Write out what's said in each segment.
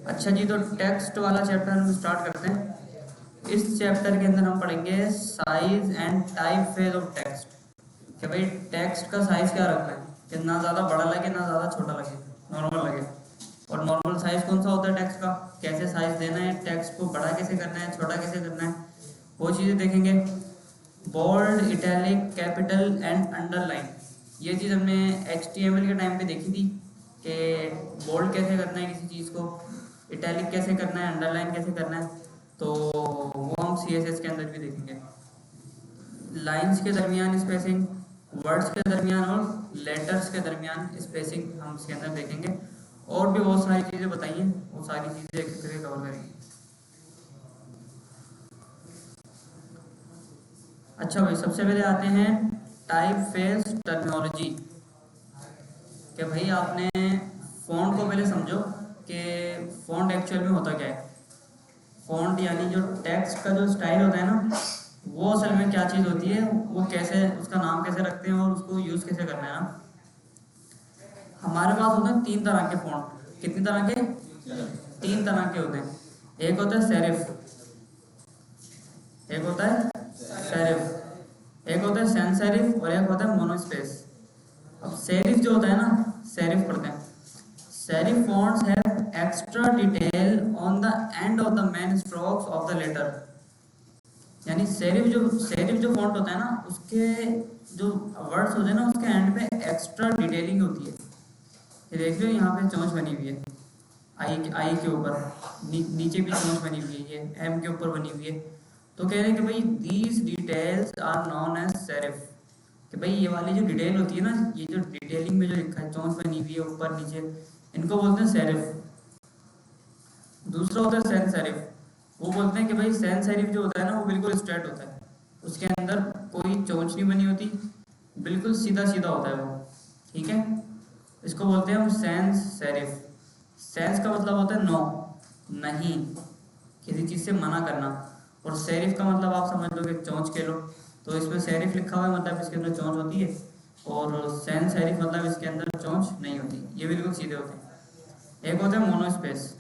अच्छा जी, तो टेक्स्ट वाला चैप्टर हम स्टार्ट करते हैं। इस चैप्टर के अंदर हम पढ़ेंगे size and type phase of text. कि भाई टेक्स्ट का साइज क्या रखना है कि ना ज़्यादा बड़ा लगे ना ज़्यादा छोटा लगे, नॉर्मल लगे। और नॉर्मल साइज कौन सा होता है टेक्स्ट का, कैसे साइज देना है, टेक्स्ट को बड़ा कैसे करना है, छोटा कैसे करना है, वो चीज़ें देखेंगे। Bold, italic, capital and underline, ये चीज़ हमने HTML के टाइम पे देखी थी कि बोल्ड कैसे करना है किसी चीज़ को, इटैलिक कैसे करना है, अंडरलाइन कैसे करना है। तो वो हम CSS के अंदर भी देखेंगे। लाइंस के दरमियान स्पेसिंग, वर्ड्स के दरमियान और लेटर्स के दरमियान स्पेसिंग हम इसके अंदर देखेंगे। और भी बहुत सारी चीज़ें बताइए, वो सारी चीज़ें एक करके कवर करेंगे। अच्छा भाई, सबसे पहले आते हैं टाइप फेज टर्मिनोलॉजी। कि भाई आपने फ़ॉन्ट को पहले समझो कि फ़ॉन्ट एक्चुअल में होता क्या है। फ़ॉन्ट यानी जो टेक्स्ट का जो स्टाइल होता है ना, वो असल में क्या चीज़ होती है, वो कैसे, उसका नाम कैसे रखते हैं और उसको यूज़ कैसे करना है ना। हमारे पास होते हैं 3 तरह के फ़ॉन्ट। कितनी तरह के? 3 तरह के होते हैं। एक होता है सेरिफ, एक होता है सेरिफ, एक होता है सैंस सेरिफ और एक होता है मोनोस्पेस। अब सेरिफ जो होता है ना, सेरिफ पढ़ते हैं। Serif fonts have extra detail on the end of the main strokes of the letter। यानी सेरिफ जो फॉन्ट होता है ना, उसके जो वर्ड्स होते हैं ना, उसके एंड पे एक्स्ट्रा डिटेलिंग होती है। ये देख लो, यहाँ पे चोंच बनी हुई है आई के ऊपर, नीचे भी चोंच बनी हुई है, ये एम के ऊपर बनी हुई है। तो कह रहे हैं कि भाई these details are known as serif. कि भाई ये वाली जो डिटेल होती है ना, ये जो डिटेलिंग में जो लिखा है, चोंच बनी हुई है ऊपर नीचे, इनको बोलते हैं सेरिफ। दूसरा होता है सैंस सेरिफ। वो बोलते हैं कि भाई सैंस सेरिफ जो होता है ना, वो बिल्कुल स्ट्रेट होता है, उसके अंदर कोई चोंच नहीं बनी होती, बिल्कुल सीधा सीधा होता है वो। ठीक है, इसको बोलते हैं हम सैंस सेरिफ। सैंस का मतलब होता है नो, नहीं, किसी चीज़ से मना करना। और सेरिफ का मतलब आप समझ लो कि चोंच के लो। तो इसमें सेरिफ लिखा हुआ है मतलब इसके अंदर चोंच होती है, और सैंस सेरिफ मतलब इसके अंदर चोंच नहीं होती, ये बिल्कुल सीधे होते हैं। एक होता है monospace.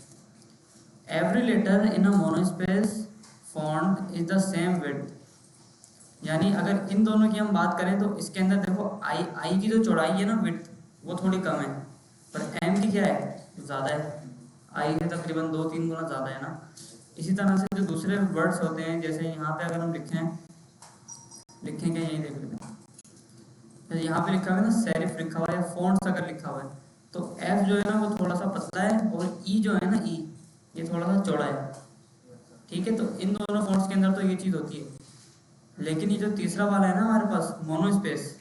Every letter in a monospace font is the same width. यानी अगर इन दोनों की हम बात करें तो इसके अंदर देखो आई की जो चौड़ाई है ना, विड्थ, वो थोड़ी कम है, पर एम की क्या है, ज़्यादा है। आई से तकरीबन 2-3 गुना ज़्यादा है ना। इसी तरह से जो दूसरे वर्ड्स होते हैं, जैसे यहाँ पे अगर हम लिखेंगे यही देख लेते हैं, जैसे यहाँ पे लिखा हुआ है ना सेरिफ लिखा हुआ है, फॉन्ट्स अगर लिखा हुआ है, तो एफ जो है ना वो थोड़ा सा पतला है, और ई जो है ना, ई ये थोड़ा सा चौड़ा है। ठीक है, तो इन दोनों फॉन्ट्स के अंदर तो ये चीज़ होती है। लेकिन ये जो तीसरा वाला है ना हमारे पास, मोनोस्पेस,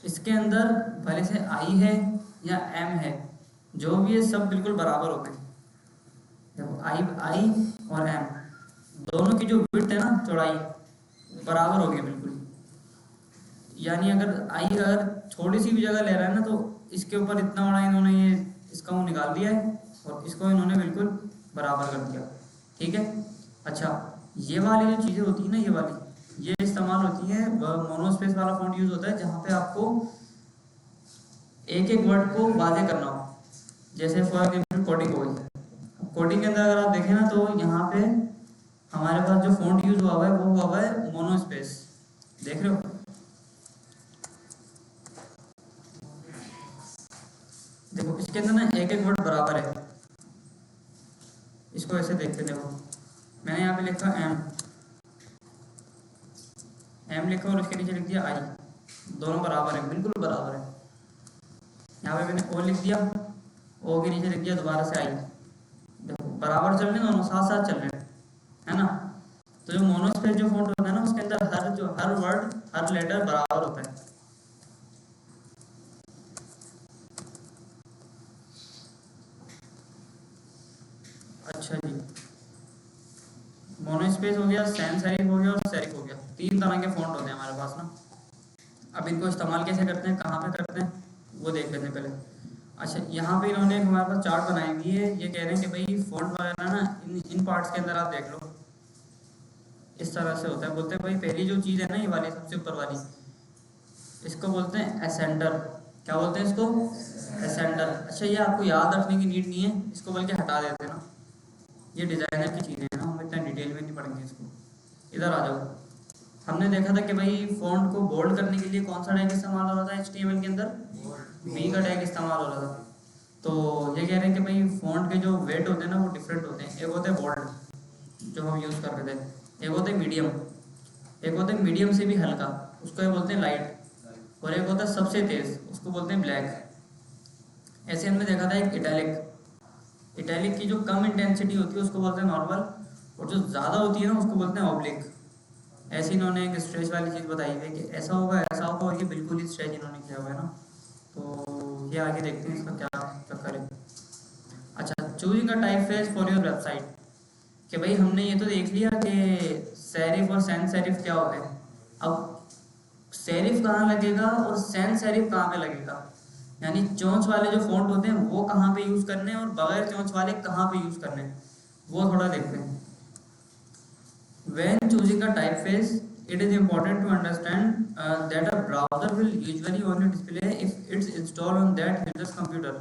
इसके अंदर भले से आई है या एम है, जो भी है सब बिल्कुल बराबर होते हैं। देखो आई और एम दोनों की जो विड्थ है ना, चौड़ाई, बराबर होगी बिल्कुल। यानी अगर थोड़ी सी भी जगह ले रहा है ना, तो इसके ऊपर इतना बड़ा इन्होंने ये इसका मुंह निकाल दिया है, और इसको इन्होंने बिल्कुल बराबर कर दिया। ठीक है। अच्छा, ये वाली जो चीज़ें होती है ना, ये वाली ये इस्तेमाल होती है, मोनोस्पेस वाला फॉन्ट यूज़ होता है जहाँ पे आपको एक एक वर्ड को वाज़े करना हो। जैसे फॉर एग्जाम्पल कोडिंग हो गई। कोडिंग के अंदर अगर आप देखें ना, तो यहाँ पे हमारे पास जो फॉन्ट यूज़ हुआ हुआ है वो हुआ हुआ है मोनोस्पेस। देख रहे हो, देखो इसके अंदर ना एक एक वर्ड बराबर है। इसको ऐसे देखते, देखो मैंने यहाँ पे लिखा एम लिखा और उसके नीचे लिख दिया आई, दोनों बराबर है, बिल्कुल बराबर है। यहाँ पे मैंने ओ लिख दिया, ओ के नीचे लिख दिया दोबारा से आई, देखो बराबर चल रहे हैं, दोनों साथ साथ चल रहे हैं, है ना। तो जो मोनोस्पेस जो फॉन्ट होता है ना, उसके अंदर हर वर्ड, हर लेटर बराबर होता है। अच्छा जी, मोनोस्पेस हो गया, सैंस सेरिफ हो गया और सेरिफ हो गया। 3 तरह के फॉन्ट होते हैं हमारे पास ना। अब इनको इस्तेमाल कैसे करते हैं, कहाँ पे करते हैं, वो देख लेते हैं पहले। अच्छा, यहाँ पे इन्होंने एक हमारे पास चार्ट बनाई हुई है। ये कह रहे हैं कि भाई फॉन्ट वगैरह ना इन पार्ट्स के अंदर आप देख लो, इस तरह से होता है। बोलते हैं भाई पहली जो चीज़ है ना, ये वाली सबसे ऊपर वाली, इसको बोलते हैं एसेंडर। क्या बोलते हैं इसको? एसेंडर। अच्छा, ये आपको याद रखने की नीड नहीं है, इसको बल्कि हटा देते हैं ना। ये डिज़ाइनर की चीज़ें हैं ना, हम इतना डिटेल में नहीं पढ़ेंगे इसको। इधर आ जाओ। हमने देखा था कि भाई फ़ॉन्ट को बोल्ड करने के लिए कौन सा टैग इस्तेमाल हो रहा था HTML के अंदर, वी का टैग इस्तेमाल हो रहा था। तो ये कह रहे हैं कि भाई फ़ॉन्ट के जो वेट होते हैं ना वो डिफरेंट होते हैं। एक होते हैं बोल्ड जो हम यूज़ कर रहे थे, एक होते हैं मीडियम, एक होता है मीडियम से भी हल्का, उसको ये बोलते हैं लाइट, और एक होता है सबसे तेज़, उसको बोलते हैं ब्लैक। ऐसे हमने देखा था एक इटैलिक। इटैलिक की जो कम इंटेंसिटी होती है उसको बोलते हैं नॉर्मल, और जो ज़्यादा होती है ना उसको बोलते हैं ऑब्लिक। ऐसे इन्होंने एक स्ट्रेच वाली चीज़ बताई है कि ऐसा होगा ऐसा होगा, और ये बिल्कुल ही स्ट्रेच इन्होंने किया हुआ है ना। तो ये आगे देखते हैं इसका क्या चक्कर है। अच्छा, choosing a type face for your website, कि भाई हमने ये तो देख लिया कि सेरिफ और सैन सेरिफ क्या होते हैं। अब सेरिफ कहाँ लगेगा और सैन सेरिफ कहाँ पे लगेगा, यानी चोंच वाले जो फॉन्ट होते हैं वो कहाँ पे यूज़ करने हैं और बगैर चोंच वाले कहाँ पे यूज़ करने हैं, वो थोड़ा देखते हैं। When choosing a typeface, it is important to understand that a browser will usually only display if it's installed on that user's computer।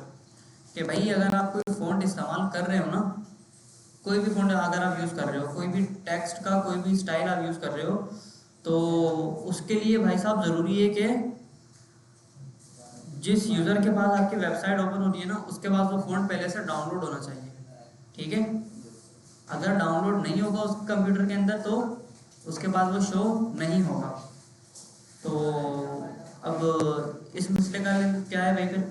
कि भाई अगर आप कोई फ़ॉन्ट इस्तेमाल कर रहे हो ना, कोई भी फ़ॉन्ट अगर आप यूज़ कर रहे हो, कोई भी टेक्स्ट का कोई भी स्टाइल आप यूज़ कर रहे हो, तो उसके लिए भाई साहब ज़रूरी है कि जिस यूज़र के पास आपकी वेबसाइट ओपन होती है ना उसके पास वो फ़ॉन्ट पहले से डाउनलोड होना चाहिए। ठीक है, अगर डाउनलोड नहीं होगा उसके कंप्यूटर के अंदर तो उसके पास वो शो नहीं होगा। तो अब इस मसले का क्या है भाई, फिर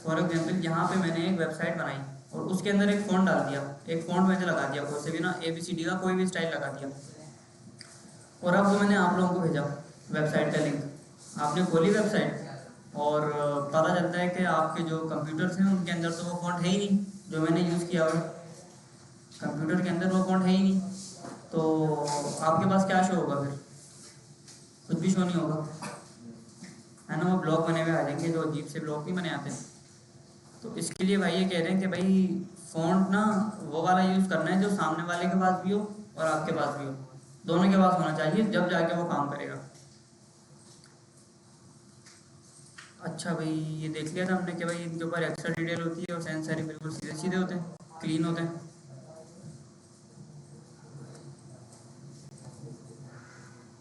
फॉर एग्जाम्पल यहाँ पे मैंने एक वेबसाइट बनाई और उसके अंदर एक फ़ॉन्ट डाल दिया, एक फ़ॉन्ट मैंने लगा दिया कोई से भी ना, ABCD का कोई भी स्टाइल लगा दिया, और अब वो मैंने आप लोगों को भेजा वेबसाइट का लिंक। आपने खोली वेबसाइट और पता चलता है कि आपके जो कंप्यूटर्स हैं उनके अंदर तो वो फ़ॉन्ट है ही नहीं जो मैंने यूज़ किया हुआ है, कंप्यूटर के अंदर वो फ़ॉन्ट है ही नहीं। तो आपके पास क्या शो होगा फिर, कुछ भी शो नहीं होगा, है ना। वो ब्लॉक बने हुए आ जाएंगे, जो अजीब से ब्लॉक नहीं बने आते। तो इसके लिए भाई ये कह रहे हैं कि भाई फ़ॉन्ट ना वो वाला यूज़ करना है जो सामने वाले के पास भी हो और आपके पास भी हो, दोनों के पास होना चाहिए, जब जाके वो काम करेगा। अच्छा भाई, ये देख लिया था हमने कि भाई इनके ऊपर एक्स्ट्रा डिटेल होती है और सेंस सारे बिल्कुल सीधे सीधे होते हैं, क्लीन होते हैं।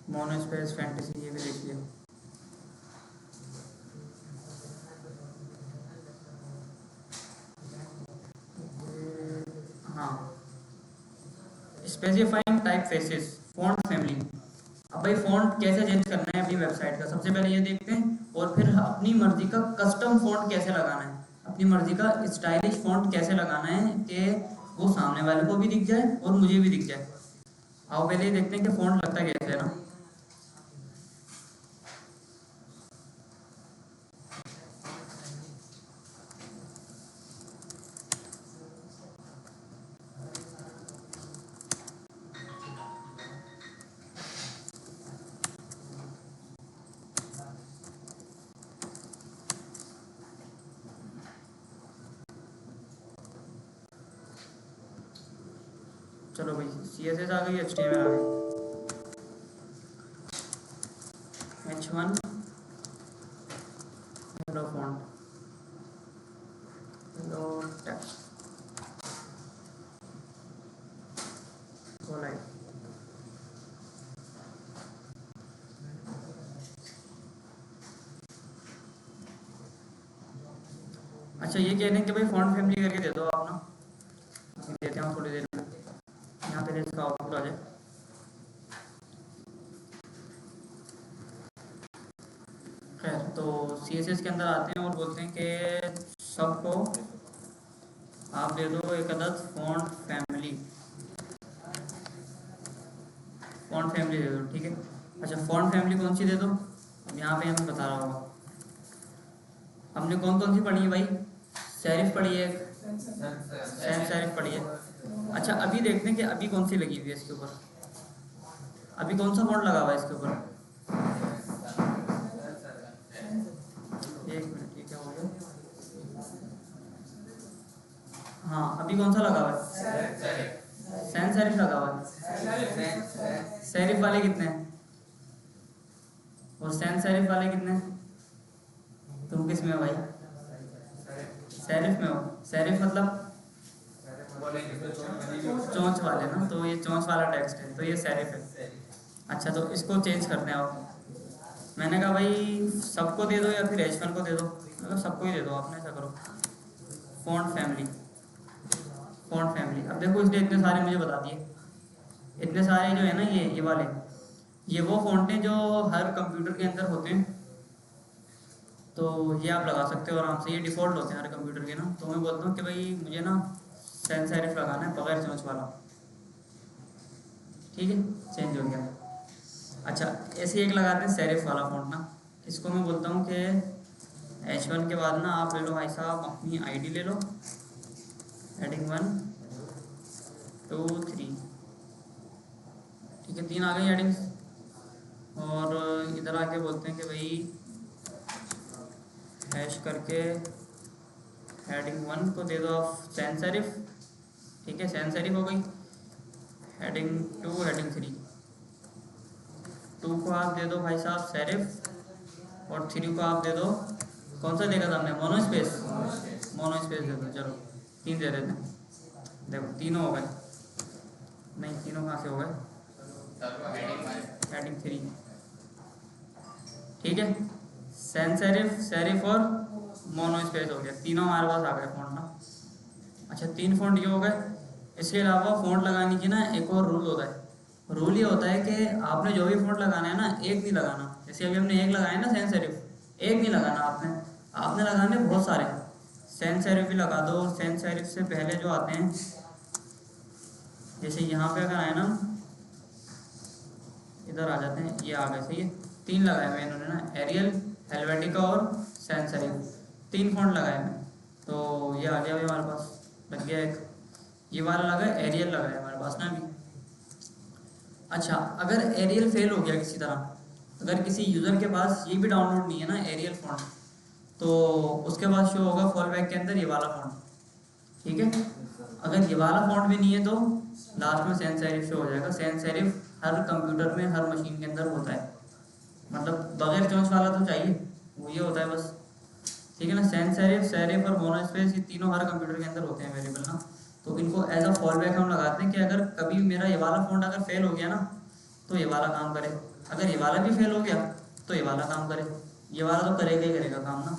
मोनो स्पेस फैंटेसी ये भी देख लिया। हाँ, specifying type faces font family. अब भाई फ़ॉन्ट कैसे चेंज करना है अपनी वेबसाइट का, सबसे पहले ये देखते हैं, और फिर अपनी मर्ज़ी का कस्टम फ़ॉन्ट कैसे लगाना है, अपनी मर्ज़ी का स्टाइलिश फ़ॉन्ट कैसे लगाना है कि वो सामने वाले को भी दिख जाए और मुझे भी दिख जाए। आओ पहले ही देखते हैं कि फ़ॉन्ट लगता कैसे है ना। चलो भाई, CSS आ गई, HTML आ गई। H1 hello font, hello text, कोलाइट। अच्छा, ये कह रहे हैं कि भाई फ़ॉन्ट फैमिली करके दे दो आप ना, देते हैं थोड़ी देर में, यहाँ पे इसका आउटपुट आ जाए। खैर, तो CSS के अंदर आते हैं और बोलते हैं कि सबको आप दे दो एक अदद फ़ॉन्ट फैमिली, फ़ॉन्ट फैमिली दे दो, ठीक है। अच्छा, फ़ॉन्ट फैमिली कौन सी दे दो, अब यहाँ पे हमें बता रहा होगा। हमने कौन कौन सी पढ़ी है भाई, सेरिफ पढ़ी है, सैन सेरिफ पढ़ी है। अच्छा, अभी देखते हैं कि अभी कौन सी लगी हुई है इसके ऊपर, अभी कौन सा फ़ॉन्ट लगा हुआ है इसके ऊपर। एक मिनट, ये क्या हो गया। हाँ, अभी कौन सा लगा हुआ है, सैन सेरिफ लगा हुआ है। सेरिफ वाले कितने हैं और सैन सेरिफ वाले कितने हैं, तुम किस में हो भाई, सेरिफ में हो। सेरिफ मतलब चोंच वाले ना, तो ये चोंच वाला टेक्स्ट है, तो ये सेरिफ है। अच्छा, तो इसको चेंज करते हैं आप। मैंने कहा भाई सबको दे दो या फिर H1 को दे दो, मतलब सबको ही दे दो, आपने ऐसा करो फॉन्ट फैमिली। फॉन्ट फैमिली, अब देखो इसने इतने सारे मुझे बता दिए, इतने सारे जो है ना ये वाले, ये वो फॉन्ट हैं जो हर कंप्यूटर के अंदर होते हैं, तो ये आप लगा सकते हो आराम से, ये डिफ़ॉल्ट होते हैं हर कंप्यूटर के ना। तो मैं बोलता हूँ कि भाई मुझे ना सैन सेरिफ लगाना है बगैर चोंच वाला, ठीक है, चेंज हो गया। अच्छा, ऐसे एक लगाते हैं सेरिफ वाला फॉन्ट ना, इसको मैं बोलता हूँ कि H1 के बाद ना आप ले लो भाई साहब अपनी ID ले लो, हेडिंग 1 2 3, ठीक है, 3 आ गई हेडिंग्स। और इधर आके बोलते हैं कि भाई हैश करके हेडिंग 1 को दे दो आप सैन सेरिफ, ठीक है, सैन सेरिफ हो गई। हेडिंग 2 हेडिंग 3, 2 को आप दे दो भाई साहब सेरिफ, और 3 को आप दे दो, कौन सा देखा था हमने, मोनो स्पेस, मोनो स्पेस दे दो। चलो 3 दे देते हैं, देखो तीनों हो गए, नहीं तीनों कहाँ से हो गए, हेडिंग 3, ठीक है, सैन सेरिफ, सेरिफ और मोनो स्पेस हो गया, तीनों हमारे पास आ गए फ़ॉन्ट ना। अच्छा, 3 फ़ॉन्ट ये हो गए। इसके अलावा फ़ॉन्ट लगाने की ना एक और रूल होता है। रूल ये होता है कि आपने जो भी फ़ॉन्ट लगाना है ना, एक नहीं लगाना। जैसे अभी हमने एक लगाया ना सैन सेरिफ, एक नहीं लगाना आपने, आपने लगाने बहुत सारे। सैन सेरिफ भी लगा दो, सैन सेरिफ से पहले जो आते हैं, जैसे यहाँ पे अगर आए ना, इधर आ जाते हैं, ये आ गए, सही है, 3 लगाए हुए इन्होंने ना, एरियल, हेल्वेटिका और सैन सेरिफ, 3 फ़ॉन्ट लगाए हैं। तो ये आ गया अभी हमारे पास, लग गया एक, ये वाला लगा, एरियल लगा है हमारे पास ना अभी। अच्छा, अगर एरियल फेल हो गया किसी तरह, अगर किसी यूज़र के पास ये भी डाउनलोड नहीं है ना एरियल फ़ॉन्ट, तो उसके बाद शो होगा फॉल बैक के अंदर ये वाला फ़ॉन्ट, ठीक है। अगर ये वाला फ़ॉन्ट भी नहीं है तो लास्ट में सैन सेरिफ शो हो जाएगा। सैन सेरिफ हर कंप्यूटर में हर मशीन के अंदर होता है, मतलब बगैर चोंच वाला तो चाहिए, वो ये होता है बस, ठीक है ना। सैन सेरिफ, सेरिफ और मोनो स्पेस, ये तीनों हर कंप्यूटर के अंदर होते हैं अवेलेबल ना। तो इनको एज अ फॉल बैक हम लगाते हैं कि अगर कभी मेरा ये वाला फ़ॉन्ट अगर फेल हो गया ना, तो ये वाला काम करे, अगर ये वाला भी फेल हो गया तो ये वाला काम करे, ये वाला तो करेगा ही करेगा काम ना।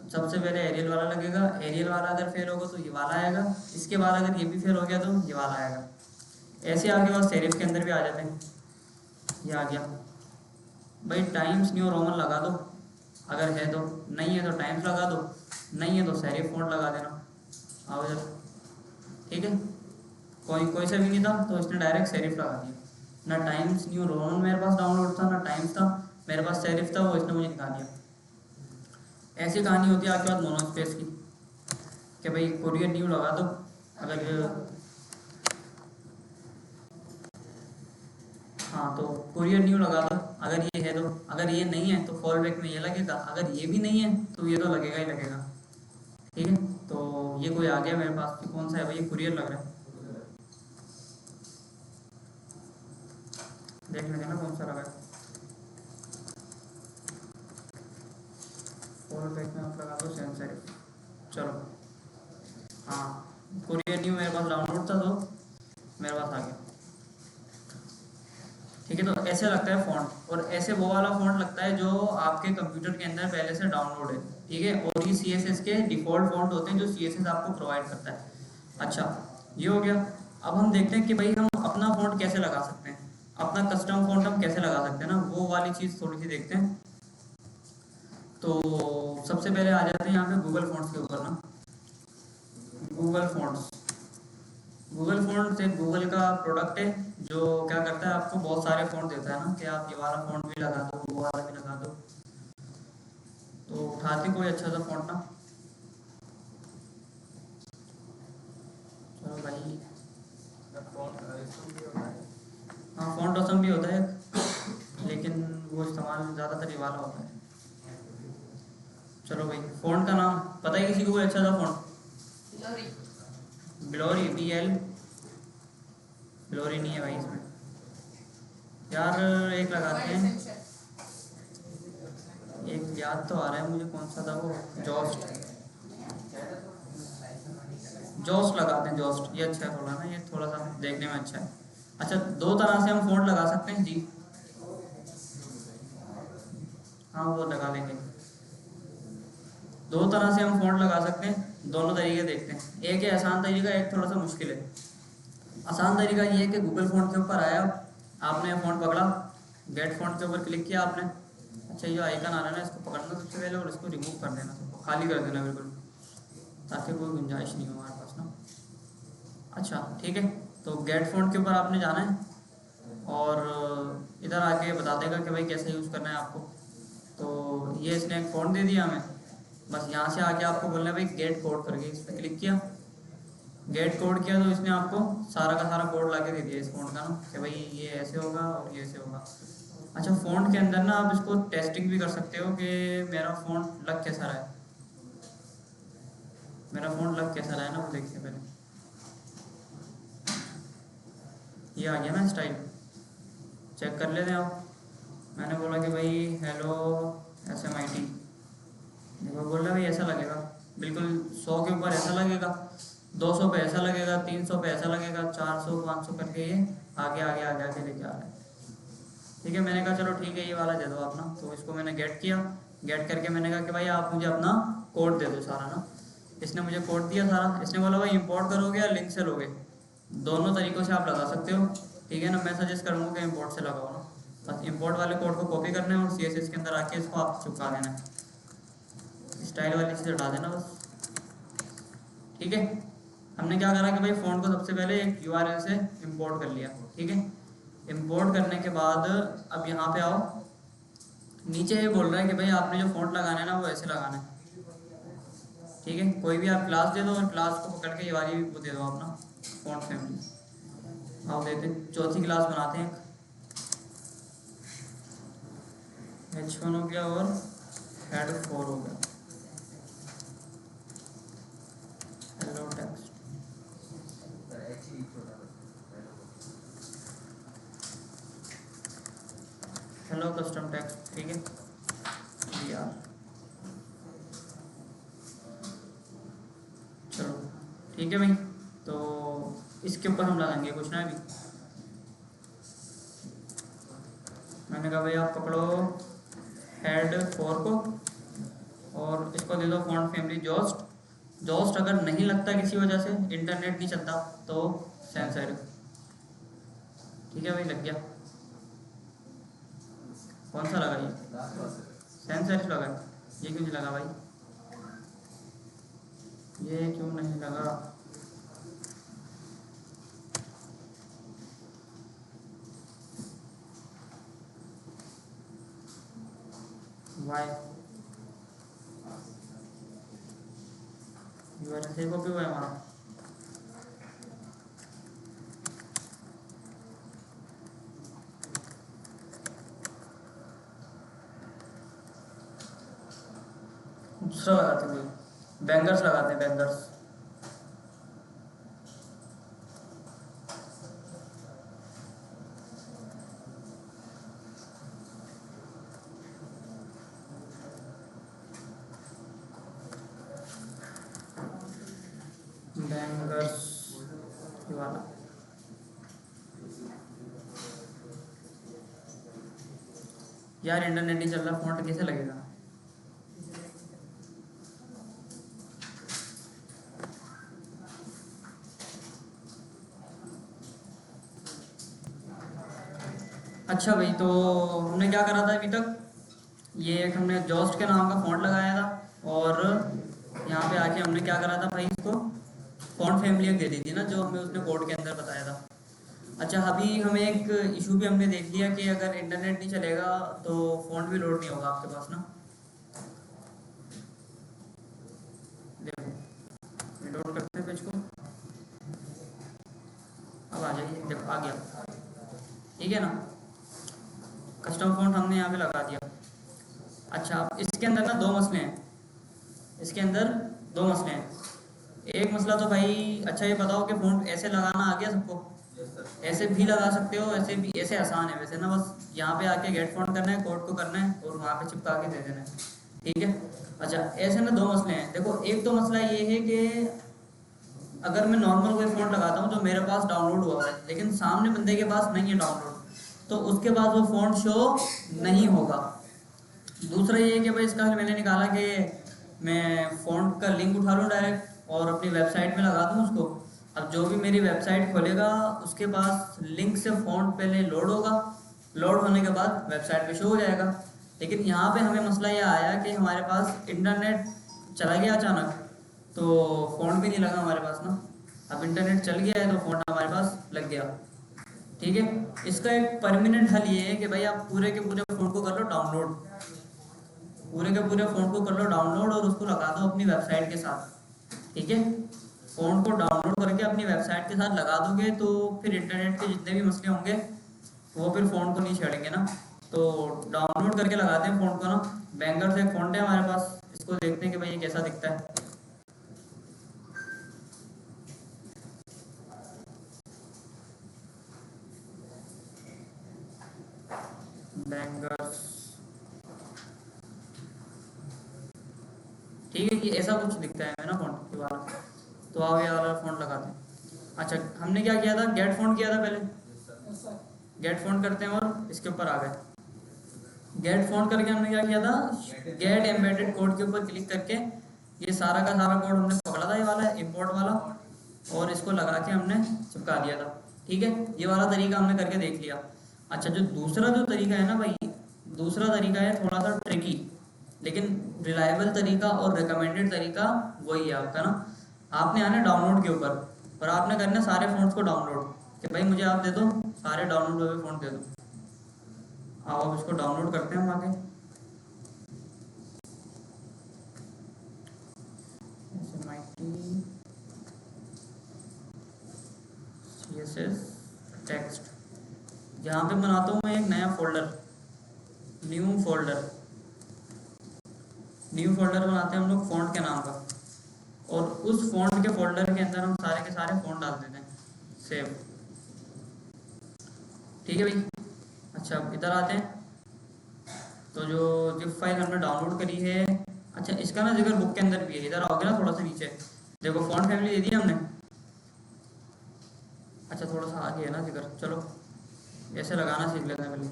सबसे पहले एरियल वाला लगेगा, एरियल वाला अगर फेल होगा तो ये वाला आएगा, इसके बाद अगर ये भी फेल हो गया तो ये वाला आएगा। ऐसे आपके पास सेरिफ के अंदर भी आ जाते हैं, ये आ गया भाई, टाइम्स न्यू रोमन लगा दो अगर है तो, नहीं है तो टाइम्स लगा दो, नहीं है तो सेरिफ फ़ॉन्ट लगा देना, आओ इधर, ठीक है। कोई सा भी नहीं था तो इसने डायरेक्ट सेरिफ लगा दिया, ना टाइम्स न्यू रोमन मेरे पास डाउनलोड था ना टाइम्स था, मेरे पास सेरिफ था, वो इसने मुझे दिखा दिया। ऐसी कहानी होती है आपके पास मोनो स्पेस की, कि भाई कुरियर न्यू लगा दो, अगर हाँ तो कुरियर न्यू लगा दो अगर ये है तो, अगर ये नहीं है तो फॉल बैक में ये लगेगा, अगर ये भी नहीं है तो ये तो लगेगा ही लगेगा, ठीक है। तो ये कोई आ गया मेरे पास, कि कौन सा है भाई, ये कुरियर लग रहा है, देख लेंगे ना कौन सा लगा है। फॉल बैक में आप लगा दो सैन सेरिफ, चलो हाँ, कुरियर न्यू मेरे पास डाउनलोड था तो मेरे पास आ गया, ठीक है। तो ऐसे लगता है फ़ॉन्ट, और ऐसे वो वाला फ़ॉन्ट लगता है जो आपके कंप्यूटर के अंदर पहले से डाउनलोड है, ठीक है। और ये CSS के डिफ़ॉल्ट फ़ॉन्ट होते हैं जो CSS आपको प्रोवाइड करता है। अच्छा, ये हो गया। अब हम देखते हैं कि भाई हम अपना फ़ॉन्ट कैसे लगा सकते हैं, अपना कस्टम फ़ॉन्ट हम कैसे लगा सकते हैं ना, वो वाली चीज़ थोड़ी सी देखते हैं। तो सबसे पहले आ जाते हैं यहाँ पे गूगल फ़ॉन्ट्स के ऊपर ना, गूगल फ़ॉन्ट्स। गूगल फ़ॉन्ट्स एक गूगल का प्रोडक्ट है जो क्या करता है, आपको बहुत सारे फ़ॉन्ट देता है ना, कि आप ये वाला फ़ॉन्ट भी लगा दो, वो वाला भी लगा दो। तो उठाते कोई अच्छा सा फ़ॉन्ट ना, चलो भाई, हाँ फ़ॉन्ट ऑसम भी होता है, लेकिन वो इस्तेमाल ज़्यादातर ये वाला होता है। चलो भाई, फ़ॉन्ट का नाम पता है किसी को कोई अच्छा सा फ़ॉन्ट? ब्लोरी, BL, ब्लोरी नहीं है भाई इसमें यार, एक लगाते हैं, एक याद तो आ रहा है मुझे, कौन सा था वो, जॉस्ट, जोस्ट लगाते हैं, जोस्ट ये अच्छा है थोड़ा ना, ये थोड़ा सा देखने में अच्छा है। अच्छा, दो तरह से हम फ़ॉन्ट लगा सकते हैं जी। हाँ वो लगा लेंगे। दो तरह से हम फ़ॉन्ट लगा सकते हैं, दोनों तरीके देखते हैं। एक है आसान तरीका, एक थोड़ा सा मुश्किल है। आसान तरीका ये है कि गूगल फ़ॉन्ट के ऊपर आया, आपने फ़ॉन्ट पकड़ा, गेट फ़ॉन्ट के ऊपर क्लिक किया आपने। अच्छा ये आइकन आ रहा है ना, इसको पकड़ना सबसे पहले और इसको रिमूव कर देना, सबको खाली कर देना बिल्कुल, ताकि कोई गुंजाइश नहीं हो हमारे पास ना। अच्छा ठीक है, तो गेट फ़ॉन्ट के ऊपर आपने जाना है और इधर आके बता देगा कि भाई कैसे यूज़ करना है आपको। तो ये इसने एक फ़ॉन्ट दे दिया हमें, बस यहाँ से आके आपको बोलना है भाई गेट कोड करके, इस पर क्लिक किया, गेट कोड किया तो इसने आपको सारा का सारा कोड ला के दे दिया इस फ़ॉन्ट का ना, कि भाई ये ऐसे होगा और ये ऐसे होगा। अच्छा, फ़ॉन्ट के अंदर ना आप इसको टेस्टिंग भी कर सकते हो कि मेरा फ़ॉन्ट लग कैसा रहा है, मेरा फ़ॉन्ट लग कैसा रहा है ना, वो देखिए पहले। ये आ गया ना स्टाइल, चेक कर लेते हैं आप। मैंने बोला कि भाई हेलो SMIT, देखो बोल रहा है भाई ऐसा लगेगा, बिल्कुल 100 के ऊपर ऐसा लगेगा, 200 पे ऐसा लगेगा, 300 पे ऐसा लगेगा, 400 500 करके ये आगे आगे आगे आगे लेके आ रहा है। ठीक है, मैंने कहा चलो ठीक है ये वाला दे दो आप ना, तो इसको मैंने गेट किया, गेट करके मैंने कहा कि भाई आप मुझे अपना कोड दे दो सारा ना। इसने मुझे कोड दिया सारा, इसने बोला भाई इंपोर्ट करोगे या लिंक से लोगे, दोनों तरीक़ों से आप लगा सकते हो। ठीक है ना, मैं सजेस्ट करूँगा कि इंपोर्ट से लगाओ ना, बस इंपोर्ट वाले कोड को कॉपी करना है और CSS के अंदर आके इसको आप चिपका देना है, स्टाइल वाली चीज़ हटा देना बस। ठीक है, हमने क्या करा कि भाई फ़ॉन्ट को सबसे पहले एक URL से इंपोर्ट कर लिया। ठीक है, इंपोर्ट करने के बाद अब यहाँ पे आओ, नीचे ये बोल रहा है कि भाई आपने जो फ़ॉन्ट लगाना है ना वो ऐसे लगाना है। ठीक है, कोई भी आप क्लास दे दो और क्लास को पकड़ के ये वाली वो दे दो अपना फ़ॉन्ट फैमिली। आओ देते चौथी क्लास बनाते हैं, H1 हो गया और हेड 4 हो गया, hello text. Hello custom text. ठीक है यार, चलो ठीक है भाई, तो इसके ऊपर हम लगाएंगे कुछ ना। अभी मैंने कहा भाई आप पकड़ो हेड 4 को और इसको दे दो फ़ॉन्ट फैमिली जोस्ट। जोस्ट अगर नहीं लगता किसी वजह से, इंटरनेट नहीं चलता, तो सैंस सेरिफ। ठीक है भाई, लग गया। कौन सा लगा ये, सैंस सेरिफ लगा, ये क्यों नहीं लगा भाई, ये क्यों नहीं लगा। वाई URL से कॉपी हुआ है हमारा। दूसरा लगाते हैं भाई, बैंगर्स लगाते हैं, बैंगर्स। बैंगर्स ये वाला। यार इंटरनेट नहीं चल रहा, फ़ॉन्ट कैसे लगेगा। अच्छा भाई, तो हमने क्या करा था अभी तक, ये एक हमने जोस्ट के नाम का फ़ॉन्ट लगाया था और यहाँ पे आके हमने क्या करा था भाई, इसको फ़ॉन्ट फैमिली दे दी थी ना, जो हमें उसने कोड के अंदर बताया था। अच्छा, अभी हमें एक इशू भी हमने देख लिया कि अगर इंटरनेट नहीं चलेगा तो फ़ॉन्ट भी लोड नहीं होगा आपके पास ना। देखो लोड करते हैं पेज को, अब आ जाइए, देखो आ गया। ठीक है ना, कस्टम फ़ॉन्ट हमने यहाँ पे लगा दिया। अच्छा, इसके अंदर ना दो मसले हैं, इसके अंदर दो मसले हैं। एक मसला तो भाई, अच्छा ये बताओ कि फ़ॉन्ट ऐसे लगाना आ गया सबको, ऐसे भी लगा सकते हो, ऐसे भी, ऐसे आसान है वैसे ना, बस यहाँ पे आके गेट फ़ॉन्ट करना है, कोड को करना है और वहाँ पे चिपका के दे देना है। ठीक है, अच्छा ऐसे ना दो मसले हैं। देखो एक तो मसला ये है कि अगर मैं नॉर्मल कोई फ़ॉन्ट लगाता हूँ जो मेरे पास डाउनलोड हुआ है लेकिन सामने बंदे के पास नहीं है डाउनलोड, तो उसके पास वो फ़ॉन्ट शो नहीं होगा। दूसरा ये है कि भाई इसका हल मैंने निकाला कि मैं फ़ॉन्ट का लिंक उठा लूँ डायरेक्ट और अपनी वेबसाइट में लगा दूँ उसको। अब जो भी मेरी वेबसाइट खोलेगा उसके पास लिंक से फ़ॉन्ट पहले लोड होगा, लोड होने के बाद वेबसाइट पे शो हो जाएगा। लेकिन यहाँ पे हमें मसला ये आया कि हमारे पास इंटरनेट चला गया अचानक, तो फ़ॉन्ट भी नहीं लगा हमारे पास ना। अब इंटरनेट चल गया है तो फ़ॉन्ट हमारे पास लग गया। ठीक है, इसका एक परमानेंट हल ये है कि भाई आप पूरे के पूरे फ़ॉन्ट को कर लो डाउनलोड, पूरे के पूरे फ़ॉन्ट को कर लो डाउनलोड और उसको लगा दो अपनी वेबसाइट के साथ। ठीक है, फ़ॉन्ट को डाउनलोड करके अपनी वेबसाइट के साथ लगा दोगे तो फिर इंटरनेट के जितने भी मसले होंगे वो फिर फ़ॉन्ट को नहीं छेड़ेंगे ना। तो डाउनलोड करके लगाते हैं फ़ॉन्ट को ना। बैंगर से एक फ़ॉन्ट है हमारे पास, इसको देखते हैं कि भाई ये कैसा दिखता है। बैंगर्स, ठीक है, ये ऐसा कुछ दिखता है ना फ़ॉन्ट के वाला। तो आओ ये वाला फ़ॉन्ट लगाते हैं। अच्छा, हमने क्या किया था, गेट फ़ॉन्ट किया था पहले। गेट फ़ॉन्ट करते हैं और इसके ऊपर आ गए। गेट फ़ॉन्ट करके हमने क्या किया था, गेट एम्बेडेड कोड के ऊपर क्लिक करके ये सारा का सारा कोड हमने पकड़ा था, ये वाला इंपोर्ट वाला, और इसको लगा के हमने चिपका दिया था। ठीक है, ये वाला तरीका हमने करके देख लिया। अच्छा, जो दूसरा जो तरीका है ना भाई, दूसरा तरीका है थोड़ा सा ट्रिकी, लेकिन रिलायबल तरीका और रिकमेंडेड तरीका वही है आपका ना। आपने आना डाउनलोड के ऊपर और आपने करना सारे फ़ॉन्ट्स को डाउनलोड, कि भाई मुझे आप दे दो सारे डाउनलोड हुए फ़ॉन्ट दे दो। आओ अब इसको डाउनलोड करते हैं हम आगे। CSS टेक्स्ट, यहाँ पे बनाता हूँ मैं एक नया folder, new folder. New folder बनाते हैं हम लोग फ़ॉन्ट के नाम का, और उस फ़ॉन्ट के फोल्डर के अंदर हम सारे के सारे फ़ॉन्ट डाल देते हैं, सेव। ठीक है भाई। अच्छा, अब इधर आते हैं। तो जो जिप फाइल हमने डाउनलोड करी है, अच्छा इसका ना जिक्र बुक के अंदर भी है। इधर आओगे ना थोड़ा सा नीचे, देखो फ़ॉन्ट फैमिली दे दी हमने। अच्छा, थोड़ा सा आगे है ना जिक्र, चलो ऐसे लगाना सीख लेते हैं पहले।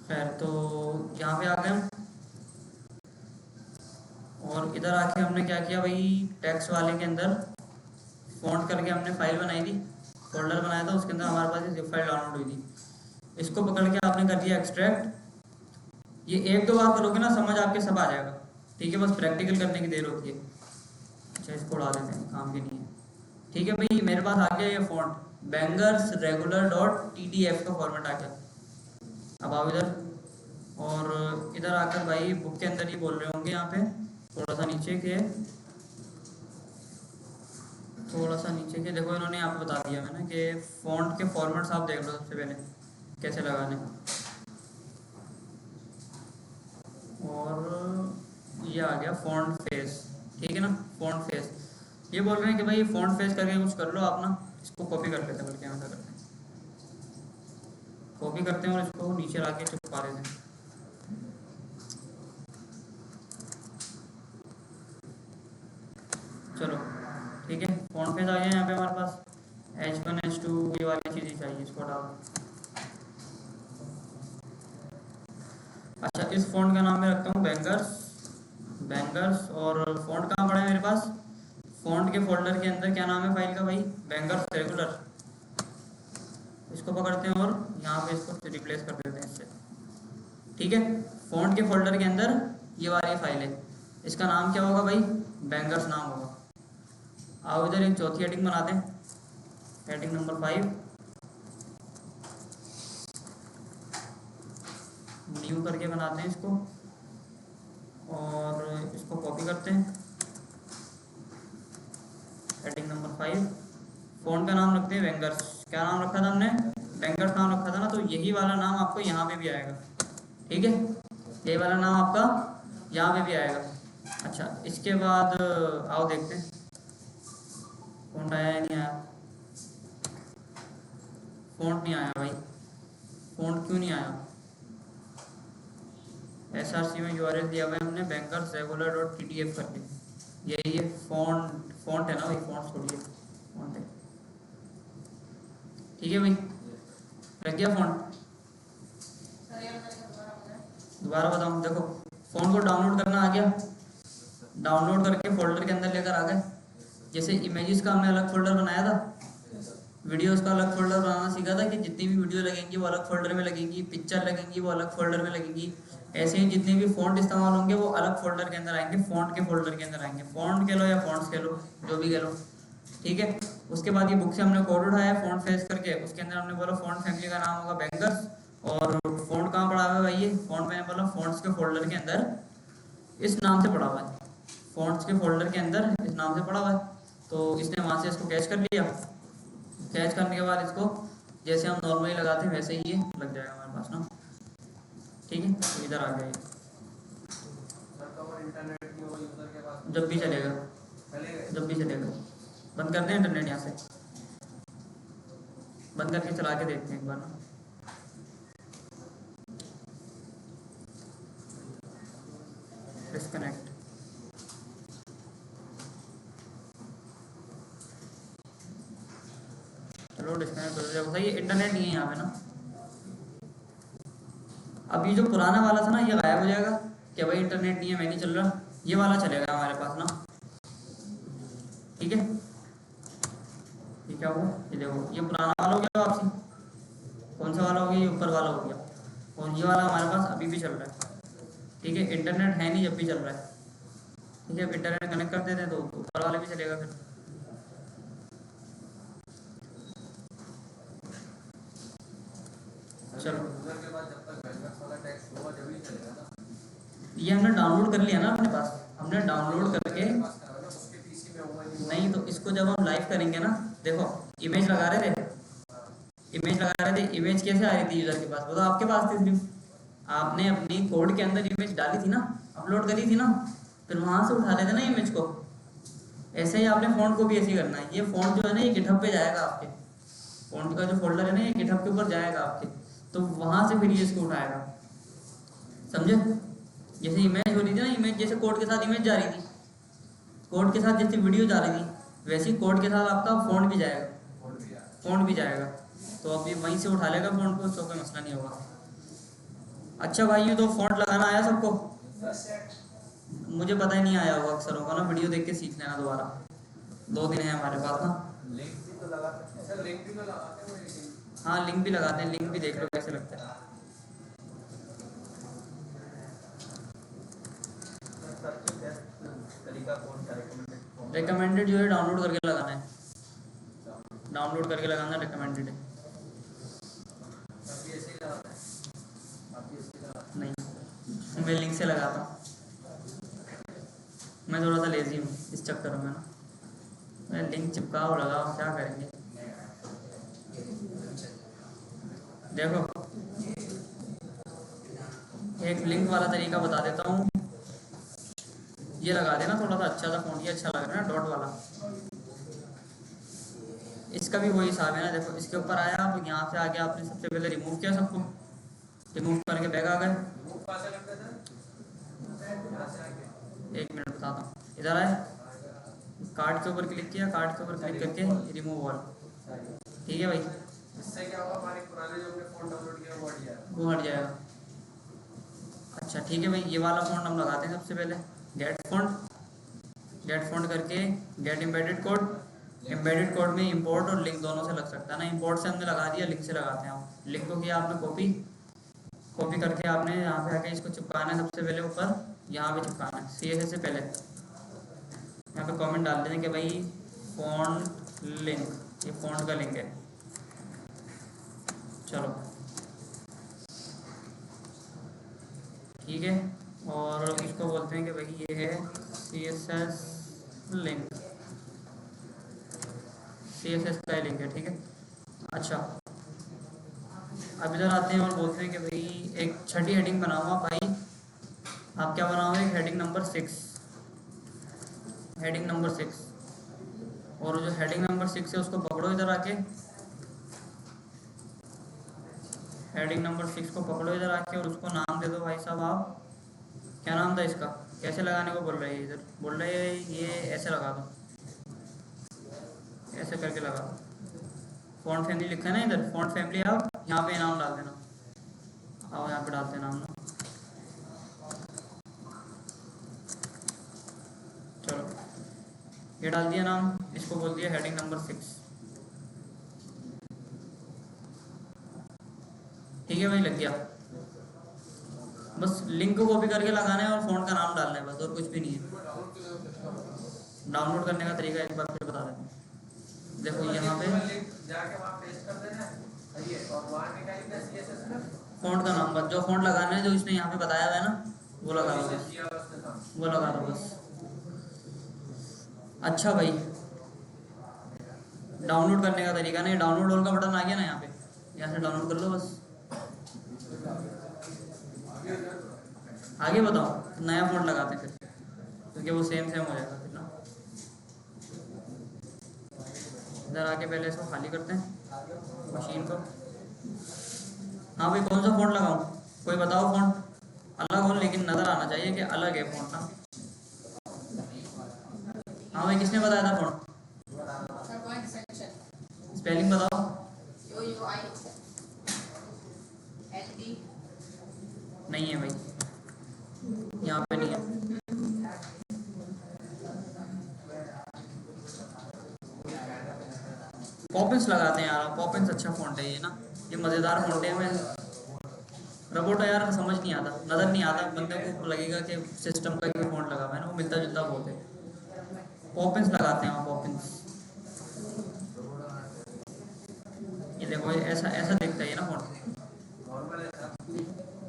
खैर, तो यहाँ पे आ गए हम, और इधर आके हमने क्या किया भाई, टेक्स्ट वाले के अंदर फ़ॉन्ट करके हमने फाइल बनाई थी, फोल्डर बनाया था, उसके अंदर हमारे पास ये जिप फाइल डाउनलोड हुई थी। इसको पकड़ के आपने कर दिया एक्सट्रैक्ट। ये एक दो बार करोगे ना समझ आपके सब आ जाएगा। ठीक है, बस प्रैक्टिकल करने की देर होती है। अच्छा, इसको उड़ा देते हैं, काम की नहीं है। ठीक है भाई, मेरे पास आ गया ये font bangers regular dot TTF का फॉर्मेट आ गया। अब आओ इधर, और इधर आकर भाई बुक के अंदर ही बोल रहे होंगे यहाँ पे थोड़ा सा नीचे के, थोड़ा सा नीचे के देखो, इन्होंने यहाँ पे बता दिया मैंने कि फ़ॉन्ट के फॉर्मेट्स आप देख लो सबसे पहले कैसे लगाने। और ये आ गया फ़ॉन्ट फेस। ठीक है ना, फ़ॉन्ट फेस। ये बोल रहे हैं कि भाई फ़ॉन्ट फेस करके कुछ कर लो आप ना। इसको कॉपी कर लेते हैं, बल्कि ऐसा करते हैं, कॉपी करते हैं और इसको नीचे ला के चिपका देते हैं। चलो ठीक है, फ़ॉन्ट फेस आ गया यहाँ पे हमारे पास। H1 H2 ये वाली चीज़ ही चाहिए, इसको डालो। अच्छा, इस फ़ॉन्ट का नाम मैं रखता हूँ बैंगर्स। बैंगर्स, और फ़ॉन्ट कहाँ पड़ा है मेरे पास, फ़ॉन्ट के फोल्डर के अंदर क्या नाम है फाइल का भाई, बैंगर्स रेगुलर। इसको पकड़ते हैं और यहाँ पे इसको रिप्लेस कर देते हैं इससे। ठीक है, फ़ॉन्ट के फोल्डर के अंदर ये वाली फाइल है, इसका नाम क्या होगा भाई, बैंगर्स नाम होगा। आओ इधर एक चौथी हेडिंग बनाते हैं, हेडिंग नंबर 5, न्यू करके बनाते हैं इसको, और इसको कॉपी करते हैं। हेडिंग नंबर 5, फ़ॉन्ट का नाम रखते हैं बैंगर्स। क्या नाम रखा था हमने, बैंगर्स नाम रखा था ना, तो यही वाला नाम आपको यहाँ पे भी आएगा। ठीक है, यही वाला नाम आपका यहाँ पे भी आएगा। अच्छा, इसके बाद आओ देखते हैं फ़ॉन्ट आया या नहीं आया। फ़ॉन्ट नहीं आया भाई, फ़ॉन्ट क्यों नहीं आया। SRC में URL दिया हुआ है हमने बैंगर्स रेगुलर डॉट TTF करके, यही है फॉन्ट, फॉन्ट है ना भाई, फॉन्ट छोड़िए, फॉन्ट है। ठीक है भाई, लग गया फॉन्ट? दोबारा बताऊँ, देखो फ़ोन को डाउनलोड करना आ गया, डाउनलोड करके फोल्डर के अंदर लेकर आ गए। जैसे इमेजेस का हमने अलग फोल्डर बनाया था, वीडियोस का अलग फोल्डर बनाना सीखा था कि जितनी भी वीडियो लगेंगी वो अलग फोल्डर में लगेंगी, पिक्चर लगेंगी वो अलग फोल्डर में लगेंगी। ऐसे ही जितने भी फ़ॉन्ट इस्तेमाल होंगे वो अलग फोल्डर के अंदर आएंगे, फ़ॉन्ट के फोल्डर के अंदर आएंगे, फ़ॉन्ट कह लो या फ़ॉन्ट्स कह लो, जो भी कह लो। ठीक है, उसके बाद ये बुक से हमने कोड उठाया फ़ॉन्ट फेस करके, उसके अंदर हमने बोला फ़ॉन्ट फैमिली का नाम होगा बैंगर्स, और फ़ॉन्ट कहाँ पड़ा हुआ है भाई, ये फ़ॉन्ट मैंने बोला फ़ॉन्ट्स के फोल्डर के अंदर इस नाम से पड़ा हुआ है, फ़ॉन्ट्स के फोल्डर के अंदर इस नाम से पड़ा हुआ है। तो इसने वहाँ से इसको कैच कर लिया, कैच करने के बाद इसको जैसे हम नॉर्मली लगाते हैं वैसे ही ये लग जाएगा हमारे पास ना। ठीक है, तो इधर आ गया ये, जब भी चलेगा, जब भी चलेगा। बंद करते हैं इंटरनेट यहाँ से, बंद करके चला के देखते हैं एक बार ना। डिस्कनेक्ट, चलो डिस्कनेक्ट कर दिया, सही इंटरनेट नहीं है यहाँ पे ना। अब ये जो पुराना वाला था ना ये गायब हो जाएगा कि भाई इंटरनेट नहीं है, मैं नहीं चल रहा, ये वाला चलेगा हमारे पास ना। ठीक है, ये क्या हुआ, ये देखो ये पुराना वाला हो गया वापसी, कौन सा वाला हो गया, ये ऊपर वाला हो गया, और ये वाला हमारे पास अभी भी चल रहा है। ठीक है, इंटरनेट है नहीं जब भी चल रहा है। ठीक है, अब इंटरनेट कनेक्ट कर देते हैं तो ऊपर वाला भी चलेगा फिर। चलो ये हमने डाउनलोड कर लिया ना अपने पास, हमने डाउनलोड करके, नहीं तो इसको जब हम लाइव करेंगे ना, देखो इमेज लगा रहे थे, इमेज लगा रहे थे, इमेज कैसे आ रही थी यूजर के पास, वो तो आपके पास थी सिर्फ, आपने अपनी कोड के अंदर इमेज डाली थी ना, अपलोड करी थी ना, फिर वहां से उठा लेते ना इमेज को। ऐसे ही आपने फ़ॉन्ट को भी ऐसे ही करना है। ये फ़ॉन्ट जो है ना ये गिटहब पे जाएगा, आपके फ़ॉन्ट का जो फोल्डर है ना ये गिटहब के ऊपर जाएगा आपके, तो वहां से फिर ये इसको उठाएगा, समझे? जैसे इमेज हो रही थी ना, इमेज जैसे कोड के साथ इमेज जा रही थी, कोड के साथ जैसे वीडियो जा रही थी, वैसे ही कोड के साथ आपका फ़ॉन्ट भी जाएगा, फ़ॉन्ट भी जाएगा। तो अभी वहीं से उठा लेगा फ़ॉन्ट को, तो कोई मसला नहीं होगा। अच्छा भाई, ये तो फ़ॉन्ट लगाना आया सबको? मुझे पता ही नहीं आया होगा अक्सरों का ना, वीडियो देख के सीख लेना दोबारा, 2 दिन है हमारे पास ना। हाँ लिंक भी लगाते हैं, लिंक भी देख लो कैसे लगता है। रिकमेंडेड जो है डाउनलोड करके लगाना है, डाउनलोड करके लगाना रिकमेंडेड है। नहीं मैं लिंक से लगाता हूँ, मैं थोड़ा सा लेजी हूँ इस चक्कर में ना, मैं लिंक चिपकाओ लगाओ क्या करेंगे। देखो एक लिंक वाला तरीका बता देता हूँ, ये लगा देना थोड़ा सा अच्छा सा फ़ॉन्ट, ये अच्छा लग रहा है ना डॉट वाला, इसका भी वही हिसाब है ना। देखो इसके ऊपर आया, आप यहाँ से आगे आपने सबसे पहले रिमूव किया सबको, रिमूव करके बैक आ गए, एक मिनट बताता हूँ, इधर आए, कार्ड के ऊपर क्लिक किया, कार्ड के ऊपर क्लिक करके रिमूव ऑल। ठीक है भाई, इससे क्या होगा, हमारे पुराने जो हमने फ़ॉन्ट डाउनलोड किया वो हट जाएगा। अच्छा ठीक है भाई, ये वाला फ़ॉन्ट हम लगाते हैं सबसे पहले, गेट फ़ॉन्ट, गेट फ़ॉन्ट करके get embedded code, embedded code में इंपोर्ट और लिंक दोनों से लग सकता है ना, इंपोर्ट से हमने लगा दिया, लिंक से लगाते हैं हम। लिंक को किया आपने कॉपी, कॉपी करके आपने यहाँ पे आके इसको चिपकाना है सबसे पहले ऊपर, यहाँ पे चिपकाना है CSS से पहले, यहाँ पे कमेंट डाल दें कि भाई फ़ॉन्ट लिंक, ये फ़ॉन्ट का लिंक है। चलो ठीक है, और इसको बोलते हैं कि भाई ये है CSS लिंक, CSS का लिंक है। ठीक है, अच्छा अब इधर आते हैं और बोलते हैं कि भाई एक छठी हेडिंग बनाऊंगा भाई, आप क्या बनाओगे, एक हेडिंग नंबर 6, हेडिंग नंबर 6, और जो हेडिंग नंबर 6 है उसको पकड़ो इधर आके, हेडिंग नंबर 6 को पकड़ो इधर आके और उसको नाम दे दो भाई साहब आप, क्या नाम था इसका, कैसे लगाने को बोल रहे हैं, इधर बोल रहे हैं ये ऐसे लगा दो, ऐसे करके लगा दो। फॉन्ट फैमिली लिखा है ना इधर, फॉन्ट फैमिली आप यहाँ पे नाम डाल देना, आओ यहाँ पे डालते नाम ना। चलो ये डाल दिया नाम, इसको बोल दिया हेडिंग नंबर 6। ठीक है भाई, लग गया। बस लिंक को कॉपी करके लगाना है और फॉन्ट का नाम डालना है बस, और कुछ भी नहीं है। डाउनलोड करने का तरीका एक बार फिर बता देता हूँ। देखो यहाँ पे फॉन्ट का नाम, बस जो फॉन्ट लगाना है जो इसने यहाँ पे बताया हुआ है ना वो लगा दो बस, वो लगा दो बस। अच्छा भाई, डाउनलोड करने का तरीका नहीं, डाउनलोड ऑल का बटन आ गया ना यहाँ पे, यहाँ से डाउनलोड कर लो बस। आगे बताओ, नया फॉन्ट लगाते हैं फिर, क्योंकि वो सेम हो जाएगा फिर ना। इधर आके पहले इसको खाली करते हैं मशीन को। हाँ भाई, कौन सा फॉन्ट लगाऊं, कोई बताओ फॉन्ट, अलग हो लेकिन नज़र आना चाहिए कि अलग है फॉन्ट ना। हाँ भाई, किसने बताया था फॉन्ट, स्पेलिंग बताओ। नहीं है भाई, यहाँ पे नहीं है। पॉपिंस लगाते हैं यार, पॉपिंस अच्छा फॉन्ट है ये ना, ये मज़ेदार फॉन्ट है। मैं रोबोट यार समझ नहीं आता, नज़र नहीं आता, बंदे को लगेगा कि सिस्टम का ही फॉन्ट लगा हुआ है ना, वो मिलता जुलता बहुत है। पॉपिंस लगाते हैं, पॉपिंस। ये देखो, ये ऐसा ऐसा दिखता है ना फॉन्ट,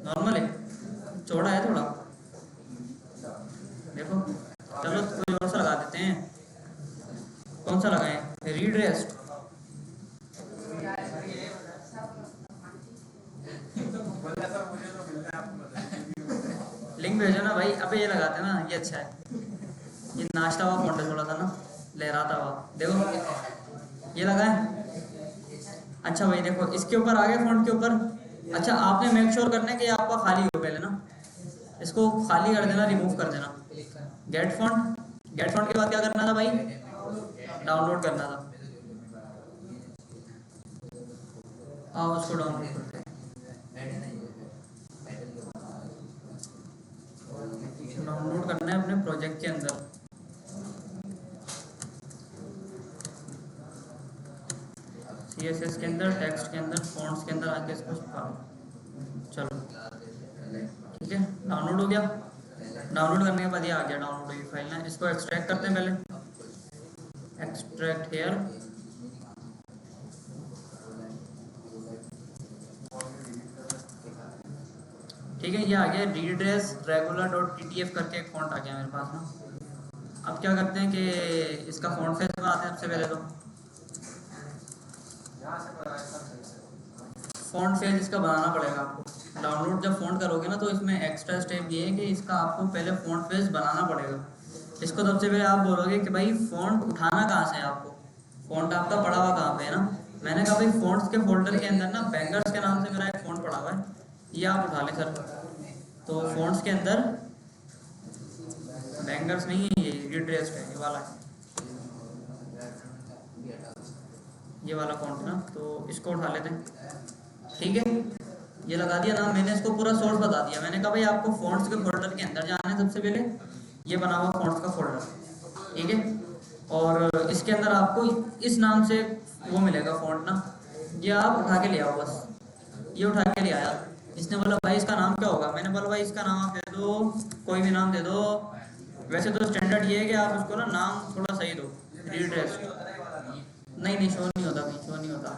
नॉर्मल है, चौड़ा है थोड़ा, देखो। चलो कोई और सा लगा देते हैं, कौन सा लगाएं, रीड रेस्ट। लिंक भेजो ना भाई। अबे ये लगाते हैं ना, ये अच्छा है, ये नाश्ता हुआ फॉन्ट है थोड़ा सा ना, लहराता हुआ, देखो ये लगा है। अच्छा भाई देखो, इसके ऊपर आ गए फॉन्ट के ऊपर। अच्छा, आपने मेक श्योर करना है कि आपका खाली हो पहले ना, इसको खाली कर देना, रिमूव कर देना। गेट फॉन्ट, गेट फॉन्ट के बाद क्या करना था भाई, डाउनलोड करना था। हाँ, उसको डाउनलोड करते हैं। डाउनलोड करना है अपने प्रोजेक्ट के अंदर। CSS के अंदर, टेक्स्ट के अंदर, फॉन्ट्स के अंदर आके इसको छुपा। चलो ठीक है, डाउनलोड हो गया। डाउनलोड करने के बाद ये आ गया, डाउनलोड हुई फाइल ना। इसको एक्सट्रैक्ट करते हैं पहले, एक्सट्रैक्ट हेयर। ठीक है, ये आ गया रीड्रेस रेगुलर डॉट TTF करके एक फॉन्ट आ गया मेरे पास ना। अब क्या करते हैं कि इसका फॉन्ट फेस बनाते हैं सबसे पहले। तो फॉन्ट फेस इसका बनाना पड़ेगा आपको। डाउनलोड जब फॉन्ट करोगे ना तो इसमें एक्स्ट्रा स्टेप ये है कि इसका आपको पहले फॉन्ट फेस बनाना पड़ेगा। इसको सबसे पहले आप बोलोगे कि भाई फॉन्ट उठाना कहाँ से है आपको, फॉन्ट आपका पड़ा हुआ कहाँ पे है ना। मैंने कहा भाई फॉन्ट्स के फोल्डर के अंदर ना बैंगर्स के नाम से मेरा एक फॉन्ट पड़ा हुआ है, ये आप उठा लें सर। तो फॉन्ट्स के अंदर बैंगर्स नहीं है, ये रीड्रेस्ड है, ये वाला है, ये वाला फॉन्ट ना, तो इसको उठा लेते हैं। ठीक है, ये लगा दिया नाम मैंने, इसको पूरा सोर्स बता दिया। मैंने कहा भाई आपको फॉन्ट्स के फोल्डर के अंदर जाना है सबसे पहले, ये बना हुआ फॉन्ट्स का फोल्डर। ठीक है, और इसके अंदर आपको इस नाम से वो मिलेगा फॉन्ट ना, ये आप उठा के ले आओ बस। ये उठा के ले आया। इसने बोला भाई इसका नाम क्या होगा, मैंने बोला भाई इसका नाम आप दे दो, कोई भी नाम दे दो। वैसे तो स्टैंडर्ड ये है कि आप उसको ना नाम थोड़ा सही दो, रीड्रेस। नहीं शो नहीं होता भाई, शो नहीं होता।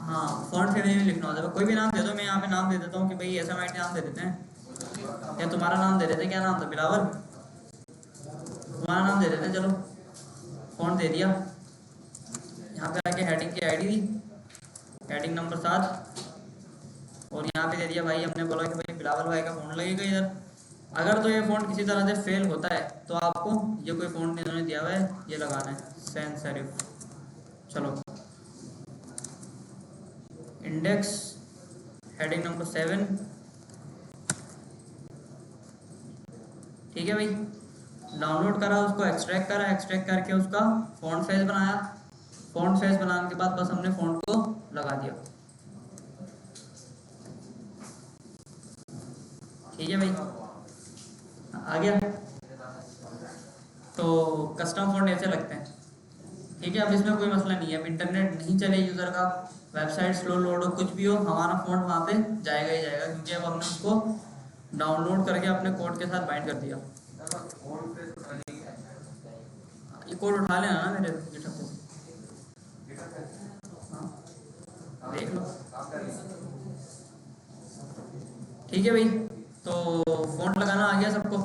हाँ, फॉन्ट फैमिली में लिखना होता है, कोई भी नाम दे दो। मैं यहाँ पे नाम दे देता हूँ कि भाई ऐसा मैट नाम दे देते हैं, या तुम्हारा नाम दे देते हैं, क्या नाम था, बिलावल, तुम्हारा नाम दे देते हैं। चलो फॉन्ट दे दिया। यहाँ पे आके हेडिंग की आईडी दी, हेडिंग नंबर 7, और यहाँ पे दे दिया भाई, हमने बोला कि भाई बिलावल भाई का फ़ोन लगेगा इधर। अगर तो ये फ़ॉन्ट किसी तरह से फेल होता है तो आपको ये कोई फ़ॉन्ट इन्होंने दिया हुआ है, ये लगाना है, सैंस सेरिफ। चलो इंडेक्स, हेडिंग नंबर 7, ठीक है भाई, डाउनलोड करा, उसको एक्सट्रैक्ट करा, एक्सट्रैक्ट करके उसका फ़ॉन्ट फेस बनाया, फ़ॉन्ट फेस बनाने के बाद बस हमने फ़ॉन्ट को लगा दिया। ठीक है भाई, आ गया। तो कस्टम फ़ॉन्ट ऐसे लगते हैं। ठीक है, अब इसमें कोई मसला नहीं है, अब इंटरनेट नहीं चले यूज़र का, वेबसाइट स्लो लोड हो, कुछ भी हो, हमारा फ़ॉन्ट वहाँ पे जाएगा ही जाएगा, क्योंकि अब हमने उसको डाउनलोड करके अपने कोड के साथ बाइंड कर दिया। ये कोड उठा लेना ना मेरे गिटहब पे, हाँ देख लो। ठीक है भाई, तो फ़ॉन्ट लगाना आ गया सबको,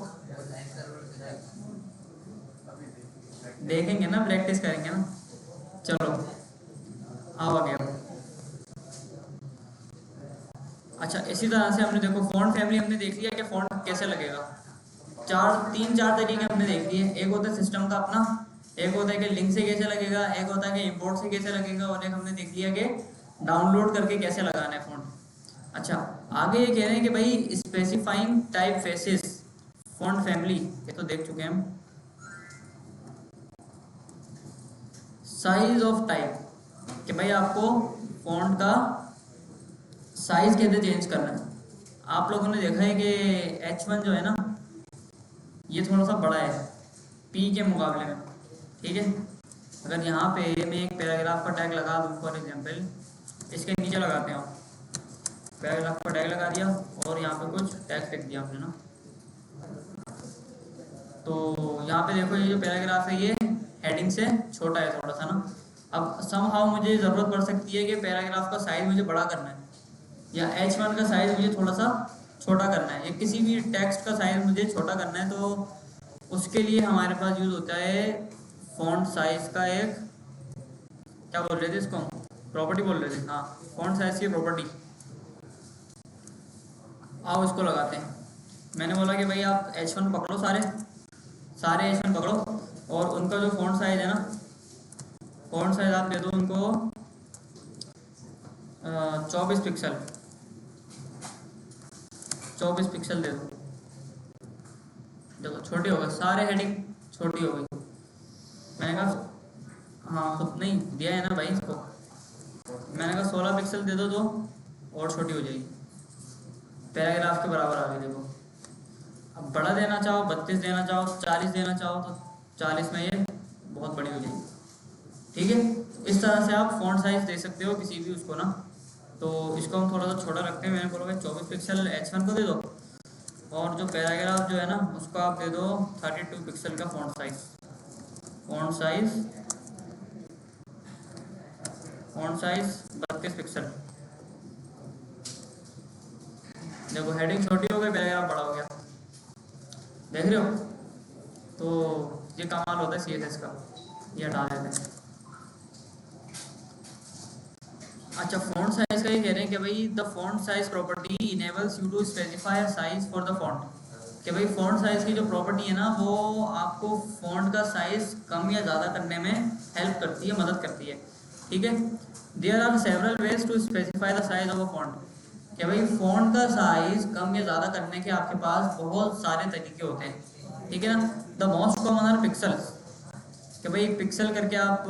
देखेंगे ना, प्रैक्टिस करेंगे ना। चलो अब आ गया। अच्छा, इसी तरह से हमने देखो फ़ॉन्ट फैमिली हमने देख लिया कि फ़ॉन्ट कैसे लगेगा। तीन चार तरीके हमने देख लिए। एक होता है सिस्टम का अपना, एक होता है कि लिंक से कैसे लगेगा, एक होता है कि इंपोर्ट से कैसे लगेगा, और एक हमने देख लिया कि डाउनलोड करके कैसे लगाना है फ़ॉन्ट। अच्छा, आगे ये कह रहे हैं कि भाई specifying type faces font family, ये तो देख चुके हैं हम। साइज ऑफ टाइप, कि भाई आपको फ़ॉन्ट का साइज कैसे चेंज करना है। आप लोगों ने देखा है कि H1 जो है ना, ये थोड़ा सा बड़ा है P के मुकाबले में। ठीक है, अगर यहाँ पे मैं एक पैराग्राफ का टैग लगा दूँ फॉर एग्जांपल, इसके नीचे लगाते हैं, पैराग्राफ का टैग लगा दिया और यहाँ पे कुछ टैग लिख दिया हमने ना, तो यहाँ पे देखो ये जो पैराग्राफ है ये हेडिंग से छोटा है थोड़ा सा ना। अब समहाउ मुझे ज़रूरत पड़ सकती है कि पैराग्राफ का साइज़ मुझे बड़ा करना है, या H1 का साइज़ मुझे थोड़ा सा छोटा करना है, या किसी भी टेक्स्ट का साइज़ मुझे छोटा करना है, तो उसके लिए हमारे पास यूज़ होता है फ़ॉन्ट साइज़ का एक, क्या बोल रहे थे इसको, प्रॉपर्टी बोल रहे थे, हाँ फ़ॉन्ट साइज़ की प्रॉपर्टी। आओ इसको लगाते हैं। मैंने बोला कि भाई आप H1 पकड़ो, सारे H1 पकड़ो, और उनका जो फ़ॉन्ट साइज़ है ना, फ़ॉन्ट साइज़ आप दे दो उनको 24 पिक्सल, 24 पिक्सल दे दो। देखो छोटी हो गई, सारे हेडिंग छोटी हो गई। मैंने कहा हाँ, खुद नहीं दिया है ना भाई इसको, मैंने कहा 16 पिक्सल दे दो तो और छोटी हो जाएगी, पैराग्राफ के बराबर आ गई। देखो, अब बड़ा देना चाहो 32 देना चाहो, 40 देना चाहो तो 40 में ये बहुत बड़ी हो जाएगी। ठीक है, इस तरह से आप फ़ॉन्ट साइज़ दे सकते हो किसी भी उसको ना। तो इसको हम थोड़ा सा छोटा रखते हैं, मैंने बोला भाई 24 पिक्सल H1 को दे दो, और जो पैराग्राफ जो है ना उसको आप दे दो 32 पिक्सल का font size. Font size 32 pixel. देखो हेडिंग छोटी हो गई, पैराग्राफ बड़ा हो गया, देख रहे हो। तो ये कमाल होता है CSS का, ये हटा देते हैं। अच्छा, फ़ॉन्ट साइज़ का ये कह रहे हैं कि भाई the font size property enables you to specify a size for the font, कि भाई फ़ॉन्ट साइज़ की जो प्रॉपर्टी है ना वो आपको फ़ॉन्ट का साइज़ कम या ज़्यादा करने में हेल्प करती है, मदद करती है। ठीक है, there are several ways to specify the size of a font, कि भाई फ़ॉन्ट का साइज़ कम या ज़्यादा करने के आपके पास बहुत सारे तरीके होते हैं। ठीक है ना, the most common are pixels, कि भाई पिक्सल करके आप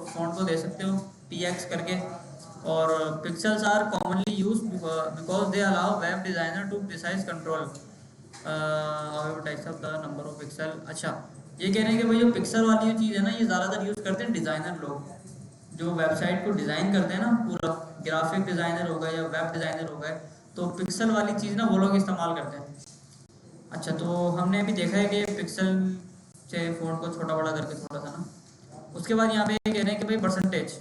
फ़ॉन्ट को दे सकते हो, PX करके, और pixels are commonly use because they allow web designer to precise control types of the number of pixel. अच्छा, ये कह रहे हैं कि भाई जो पिक्सल वाली जो चीज़ है ना ये ज़्यादातर यूज़ करते हैं डिज़ाइनर लोग, जो वेबसाइट को डिज़ाइन करते हैं ना, पूरा ग्राफिक डिज़ाइनर हो गए या वेब डिज़ाइनर हो गए, तो पिक्सल वाली चीज़ ना वो लोग इस्तेमाल करते हैं। अच्छा, तो हमने अभी देखा है कि पिक्सल से फ़ॉन्ट को छोटा बड़ा करके थोड़ा सा ना। उसके बाद यहाँ पे कह रहे हैं कि भाई परसेंटेज,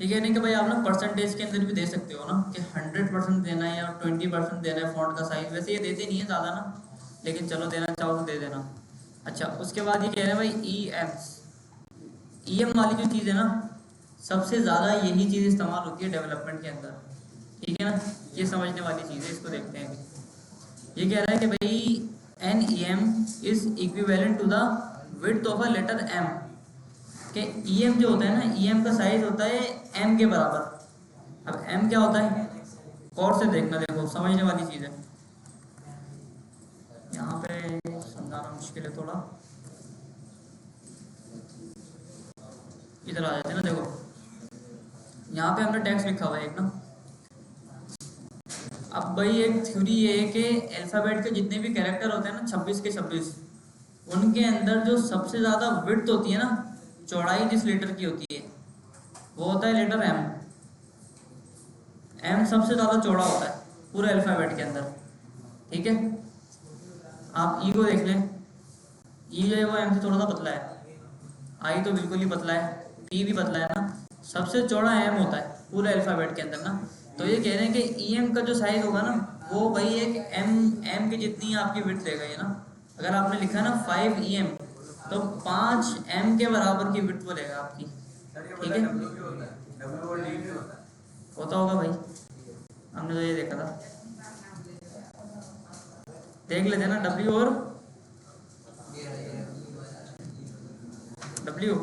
ये कह रहे हैं कि भाई आप ना परसेंटेज के अंदर भी दे सकते हो ना, कि 100% देना है या 20% देना है फ़ॉन्ट का साइज़। वैसे ये देते नहीं है ज़्यादा ना, लेकिन चलो देना चाहो तो दे देना। अच्छा, उसके बाद ये कह रहे हैं भाई EM वाली जो चीज़ है ना, सबसे ज़्यादा यही चीज़ इस्तेमाल होती है डेवलपमेंट के अंदर। ठीक है ना, ये समझने वाली चीज़ है, इसको देखते हैं अभी। ये कह रहा है कि भाई NEM is equivalent to the width of a letter M, कि EM जो होता है ना, EM का साइज होता है M के बराबर। अब M क्या होता है, और से देखना, देखो समझने वाली चीज़ है। यहाँ पे समझाना मुश्किल है थोड़ा, इधर आ जाते हैं ना। देखो यहाँ पे हमने टेक्स्ट लिखा हुआ है एक ना। अब भाई एक थ्योरी ये है कि अल्फ़ाबेट के जितने भी कैरेक्टर होते हैं ना 26 के 26, उनके अंदर जो सबसे ज़्यादा विड्थ होती है ना, चौड़ाई जिस लेटर की होती है वो होता है लेटर एम। एम सबसे ज़्यादा चौड़ा होता है पूरे अल्फ़ाबेट के अंदर, ठीक है। आप ई को देख लें, ई जो है वो एम से थोड़ा सा पतला है, आई तो बिल्कुल ही पतला है, पी भी पतला है ना। सबसे चौड़ा एम होता है पूरे अल्फ़ाबेट के अंदर ना। तो ये कह रहे हैं कि ई एम का जो साइज होगा ना वो वही एक एम एम की जितनी आपकी विड्थ देगा ये ना। अगर आपने लिखा ना 5 ई एम तो 5 एम के बराबर की विड्थ वो लेगा आपकी, ठीक है। होता होगा भाई, हमने तो ये देखा था। देख लेते हैं ना डब्ल्यू और डब्ल्यू।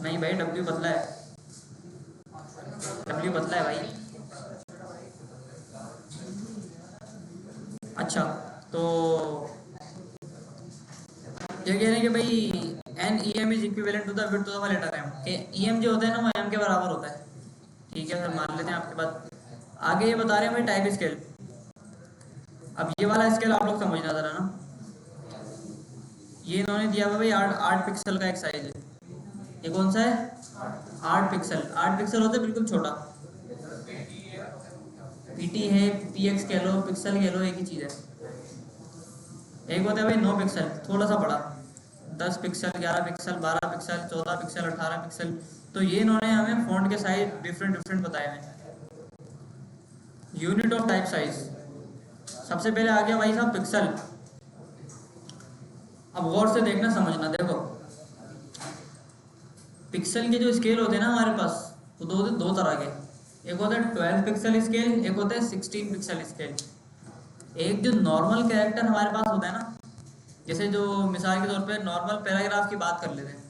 नहीं भाई डब्ल्यू पतला है, डब्ल्यू पतला है भाई। अच्छा तो ये कह रहे हैं कि भाई an E M is equivalent to the width of the letter M, कि ई एम जो होता है ना वो एम के बराबर होता है, ठीक है। सर मान लेते हैं आपके बात। आगे ये बता रहे हैं भाई टाइप स्केल। अब ये वाला स्केल आप लोग समझना जरा ना। ये इन्होंने दिया हुआ भाई 8 पिक्सल का एक साइज है। ये कौन सा है? 8 पिक्सल। 8 पिक्सल होता है बिल्कुल छोटा। पीटी है, पीएक्स कह लो, पिक्सल कह लो, एक ही चीज़ है। एक होता है भाई 9 पिक्सल, थोड़ा सा बड़ा, 10 pixel, 11 pixel, 12 pixel, 14 pixel, 18 pixel. तो ये इन्होंने हमें फ़ॉन्ट के साइज डिफरेंट डिफरेंट बताए हुए हैं। यूनिट ऑफ टाइप साइज सबसे पहले आ गया भाई साहब पिक्सल। अब गौर से देखना समझना। देखो पिक्सल के जो स्केल होते हैं ना हमारे पास वो दो तरह के, एक होता है 12 पिक्सल स्केल, एक होता है 16 पिक्सल स्केल। एक जो नॉर्मल कैरेक्टर हमारे पास होता है ना, जैसे जो मिसाल के तौर पे नॉर्मल पैराग्राफ की बात कर लेते हैं।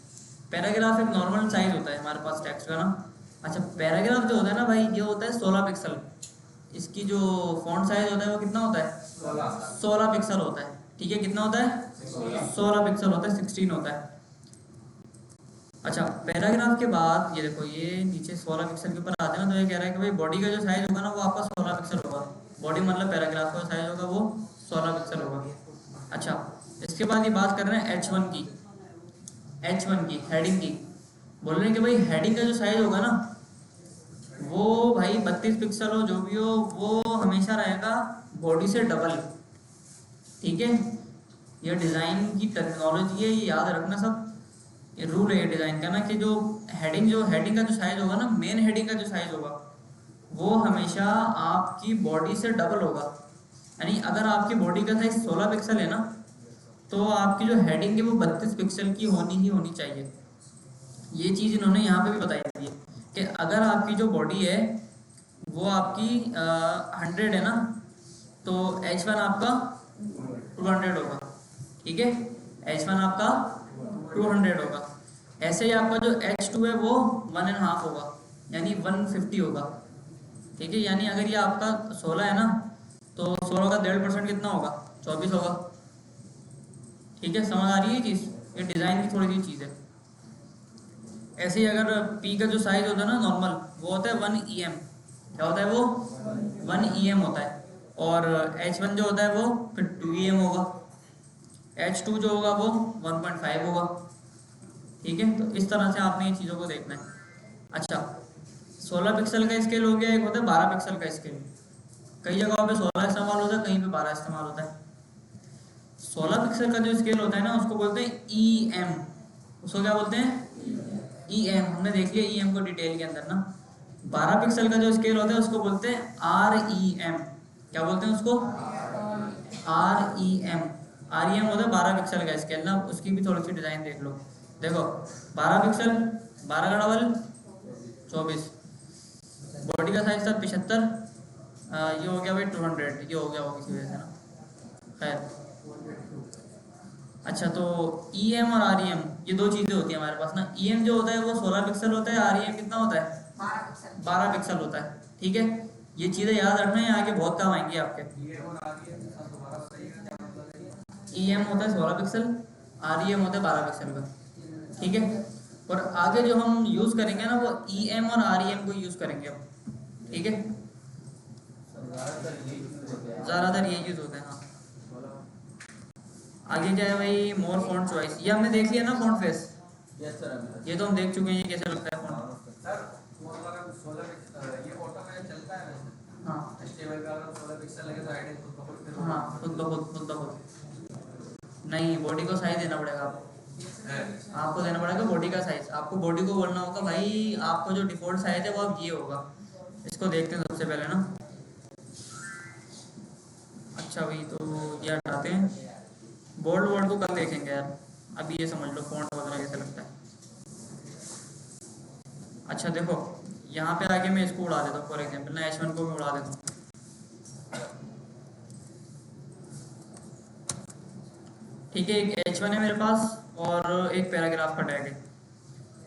पैराग्राफ एक नॉर्मल साइज होता है हमारे पास टेक्स्ट का ना। अच्छा पैराग्राफ जो होता है ना भाई ये होता है 16 पिक्सल। इसकी जो फॉन्ट साइज होता है वो कितना होता है? 16 पिक्सल होता है, ठीक है। कितना होता है? 16 पिक्सल होता है, 16 होता है। अच्छा पैराग्राफ के बाद ये देखो ये नीचे 16 पिक्सल के ऊपर आते हैं ना, तो ये कह रहा है कि भाई बॉडी का जो साइज होगा ना वो आपका 16 पिक्सल होगा। बॉडी मतलब पैराग्राफ का साइज होगा वो 16 पिक्सल होगा। अच्छा इसके बाद ये बात कर रहे हैं H1 की। H1 की हेडिंग की बोल रहे हैं कि भाई हेडिंग का जो साइज होगा ना वो भाई 32 पिक्सल हो, जो भी हो वो हमेशा रहेगा बॉडी से डबल, ठीक है। ये डिज़ाइन की टेक्नोलॉजी है, ये याद रखना सब। ये रूल है ये डिज़ाइन का ना कि जो हेडिंग का जो साइज होगा ना, मेन हेडिंग का जो साइज होगा वो हमेशा आपकी बॉडी से डबल होगा। यानी अगर आपकी बॉडी का साइज 16 पिक्सल है ना तो आपकी जो हेडिंग है वो 32 पिक्सल की होनी ही होनी चाहिए। ये चीज़ इन्होंने यहाँ पे भी बताई थी कि अगर आपकी जो बॉडी है वो आपकी 100 है ना तो H1 आपका 200 होगा, ठीक है। H1 आपका 200 होगा। ऐसे ही आपका जो H2 है वो 1.5 होगा, यानी 150 होगा, ठीक है। यानी अगर ये आपका 16 है ना तो 16 का 1.5% कितना होगा? 24 होगा, ठीक है। समझ आ रही है ये चीज़? ये डिज़ाइन की थोड़ी सी चीज़ है। ऐसे ही अगर P का जो साइज होता है ना नॉर्मल वो होता है 1 EM। क्या होता है वो? 1 EM होता है। और H1 जो होता है वो फिर 2 EM होगा। H2 जो होगा वो 1.5 होगा, ठीक है। तो इस तरह से आपने ये चीज़ों को देखना है। अच्छा 16 पिक्सल का स्केल हो गया, एक होता है 12 पिक्सल का स्केल। कई जगहों पे 16 इस्तेमाल होता है, कहीं पे 12 इस्तेमाल होता है। 16 पिक्सल का जो स्केल होता है ना उसको बोलते हैं EM। उसको क्या बोलते हैं? EM। हमने देख लिया EM को डिटेल के अंदर ना। 12 पिक्सल का जो स्केल होता है उसको बोलते हैं REM। क्या बोलते हैं उसको? REM। REM होता है 12 पिक्सल का स्केल ना। उसकी भी थोड़ी सी डिज़ाइन देख लो। देखो 12 पिक्सल, 12 का डबल 24। बॉडी का साइज था 75, ये हो गया भाई 200, ये हो गया वो किसी वजह से ना, खैर। अच्छा तो EM और REM ये दो चीज़ें होती हैं हमारे पास ना। EM जो होता है वो 16 पिक्सल होता है, REM कितना होता है? 12 पिक्सल होता है, ठीक है। ये चीज़ें याद रखना है, आगे बहुत काम आएंगी आपके। ई एम होता है 16 पिक्सल, आर ई एम होता है 12 पिक्सल का, ठीक है। और आगे जो हम यूज़ करेंगे ना वो ई एम और आर ई एम को यूज़ करेंगे अब, ठीक है। ज़्यादातर ये यूज़ होता है, हाँ। आगे क्या है भाई, मोर फॉन्ट चॉइस, ये हमने देख लिया ना फॉन्ट फेस, ये तो हम देख चुके हैं ये कैसे लगता है फॉन्ट। हाँ हाँ, खुद ब खुद नहीं, बॉडी को साइज देना पड़ेगा आपको देना पड़ेगा बॉडी का साइज। आपको बॉडी को बोलना होगा भाई आपको जो डिफॉल्ट साइज है वो अब ये होगा। इसको देखते हैं सबसे पहले ना। अच्छा भाई, तो ये हटाते हैं, बोल्ड वर्ड को कल देखेंगे यार, अभी ये समझ लो फॉन्ट वगैरह कैसे लगता है। अच्छा देखो, यहाँ पे आके मैं इसको उड़ा देता हूँ, फॉर एग्जाम्पल ना H1 को मैं उड़ा देता हूँ, ठीक है। एक H1 है मेरे पास और एक पैराग्राफ का टैग है।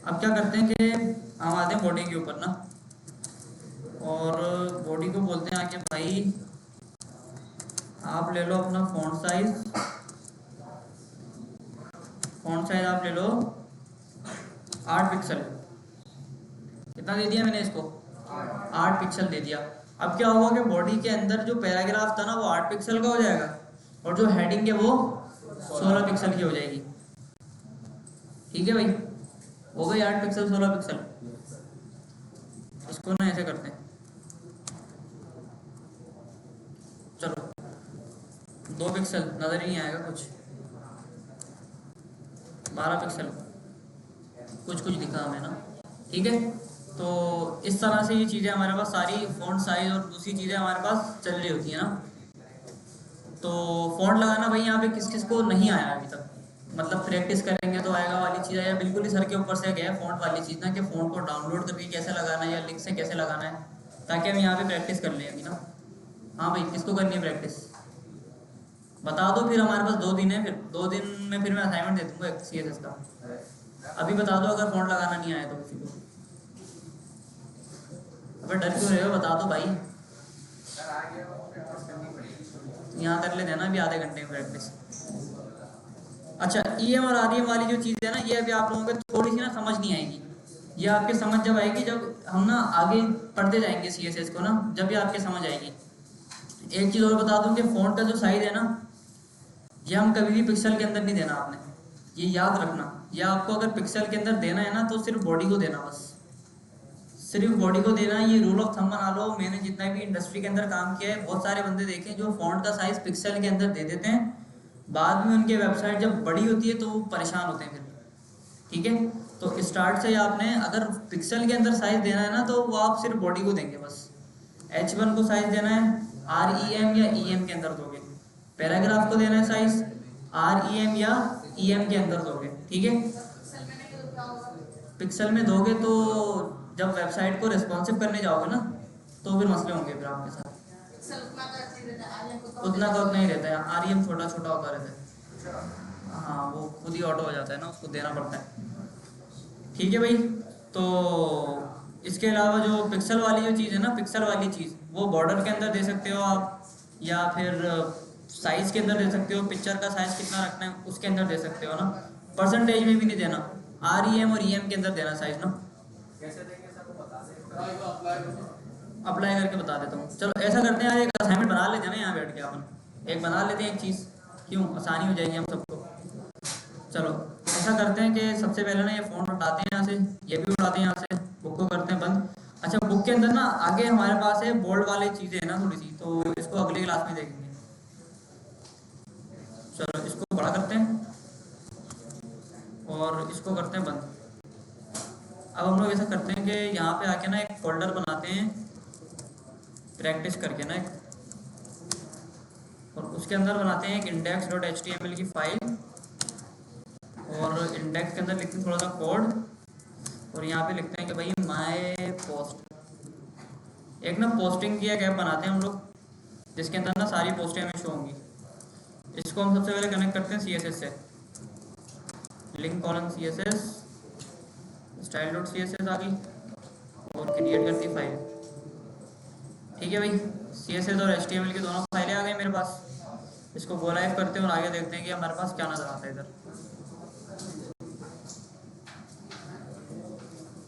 अब क्या करते हैं कि हम आते हैं बॉडी के ऊपर ना, और बॉडी को बोलते हैं आके भाई आप ले लो अपना फ़ॉन्ट साइज आप ले लो 8 पिक्सल। कितना दे दिया मैंने इसको, 8 पिक्सल दे दिया। अब क्या होगा कि बॉडी के अंदर जो पैराग्राफ था ना वो 8 पिक्सल का हो जाएगा, और जो हेडिंग है वो 16 पिक्सल की हो जाएगी, ठीक है भाई। हो गई 8 पिक्सल 16 पिक्सल। इसको ना ऐसे करते हैं, चलो 2 पिक्सल नज़र ही नहीं आएगा कुछ, 12 पिक्सल कुछ दिखा हमें ना, ठीक है। तो इस तरह से ये चीज़ें हमारे पास सारी फ़ॉन्ट साइज और दूसरी चीज़ें हमारे पास चल रही होती है ना। तो फ़ॉन्ट लगाना भाई यहाँ पे किस किस को नहीं आया अभी तक, मतलब प्रैक्टिस करेंगे तो आएगा वाली चीज़ है, या बिल्कुल ही सर के ऊपर से गया फ़ॉन्ट वाली चीज़ ना, कि फ़ॉन्ट को डाउनलोड करके कैसे लगाना है या लिंक से कैसे लगाना है, ताकि हम यहाँ पे प्रैक्टिस कर लें अभी ना। हाँ भाई, किसको करनी है प्रैक्टिस बता दो, फिर हमारे पास 2 दिन है, फिर 2 दिन में फिर मैं असाइनमेंट दे दूँगा CSS का। अभी बता दो अगर फ़ॉन्ट लगाना नहीं आया तो किसी को। अबे डर क्यों रहे हो, बता दो भाई। यहाँ कर लेते हैं ना अभी आधे घंटे में प्रैक्टिस। अच्छा, EM और REM वाली जो चीज़ है ना, ये अभी आप लोगों को थोड़ी सी ना समझ नहीं आएगी। ये आपके समझ जब आएगी, जब हम ना आगे पढ़ते जाएंगे CSS को ना, जब ये आपके समझ आएगी। एक चीज़ और बता दूं कि फ़ॉन्ट का जो साइज़ है ना, ये हम कभी भी पिक्सल के अंदर नहीं देना आपने, ये याद रखना। या आपको अगर पिक्सल के अंदर देना है ना तो सिर्फ बॉडी को देना, बस सिर्फ बॉडी को देना। ये रूल ऑफ थंब बना लो। मैंने जितना भी इंडस्ट्री के अंदर काम किया है, बहुत सारे बंदे देखे जो फ़ॉन्ट का साइज़ पिक्सल के अंदर दे देते हैं, बाद में उनकी वेबसाइट जब बड़ी होती है तो वो परेशान होते हैं फिर, ठीक है। तो स्टार्ट से आपने अगर पिक्सल के अंदर साइज़ देना है ना तो वो आप सिर्फ बॉडी को देंगे बस। H1 को साइज़ देना है REM या EM के अंदर दोगे, पैराग्राफ को देना है साइज़ REM या EM के अंदर दोगे, ठीक है। पिक्सल में दोगे तो जब वेबसाइट को रिस्पॉन्सिव करने जाओगे ना तो फिर मसले होंगे फिर आपके साथ। उतना का उतना ही रहता है, REM छोटा छोटा होता रहता है, हाँ वो खुद ही ऑटो हो जाता है ना, उसको देना पड़ता है, ठीक है भाई। तो इसके अलावा जो पिक्सल वाली जो चीज़ है ना, पिक्सल वाली चीज़ वो बॉर्डर के अंदर दे सकते हो आप, या फिर साइज़ के अंदर दे सकते हो। पिक्चर का साइज़ कितना रखना है उसके अंदर दे सकते हो ना, परसेंटेज में भी नहीं देना। REM और EM के अंदर देना साइज़ ना। अप्लाई करके बता देता हूँ। चलो ऐसा करते हैं, एक असाइनमेंट बना लेते हैं ना यहाँ बैठ के, अपन एक बना लेते हैं एक चीज़, क्यों, आसानी हो जाएगी हम सबको। चलो ऐसा करते हैं कि सबसे पहले ना ये फ़ोन उठाते हैं यहाँ से, ये भी उठाते हैं यहाँ से, बुक को करते हैं बंद। अच्छा, बुक के अंदर ना आगे हमारे पास है बोल्ड वाली चीज़ें है ना थोड़ी सी, तो इसको अगली क्लास में देखेंगे। चलो इसको बड़ा करते हैं और इसको करते हैं बंद। अब हम लोग ऐसा करते हैं कि यहाँ पे आके ना एक फोल्डर बनाते हैं प्रैक्टिस करके ना एक, और उसके अंदर बनाते हैं एक index.html की फाइल, और इंडेक्स के अंदर लिखते हैं थोड़ा सा कोड, और यहाँ पे लिखते हैं कि भाई माय पोस्ट। एक ना पोस्टिंग की एक ऐप बनाते हैं हम लोग, जिसके अंदर ना सारी पोस्टें हमें शो होंगी। इसको हम सबसे पहले कनेक्ट करते हैं CSS से, लिंक कॉलन CSS style.css आ गई, और क्रिएट करती फाइल। ठीक है भाई, CSS और HTML की दोनों फाइलें आ गई मेरे पास। इसको गो लाइव करते हैं और आगे देखते हैं कि हमारे पास क्या नजर आता है इधर।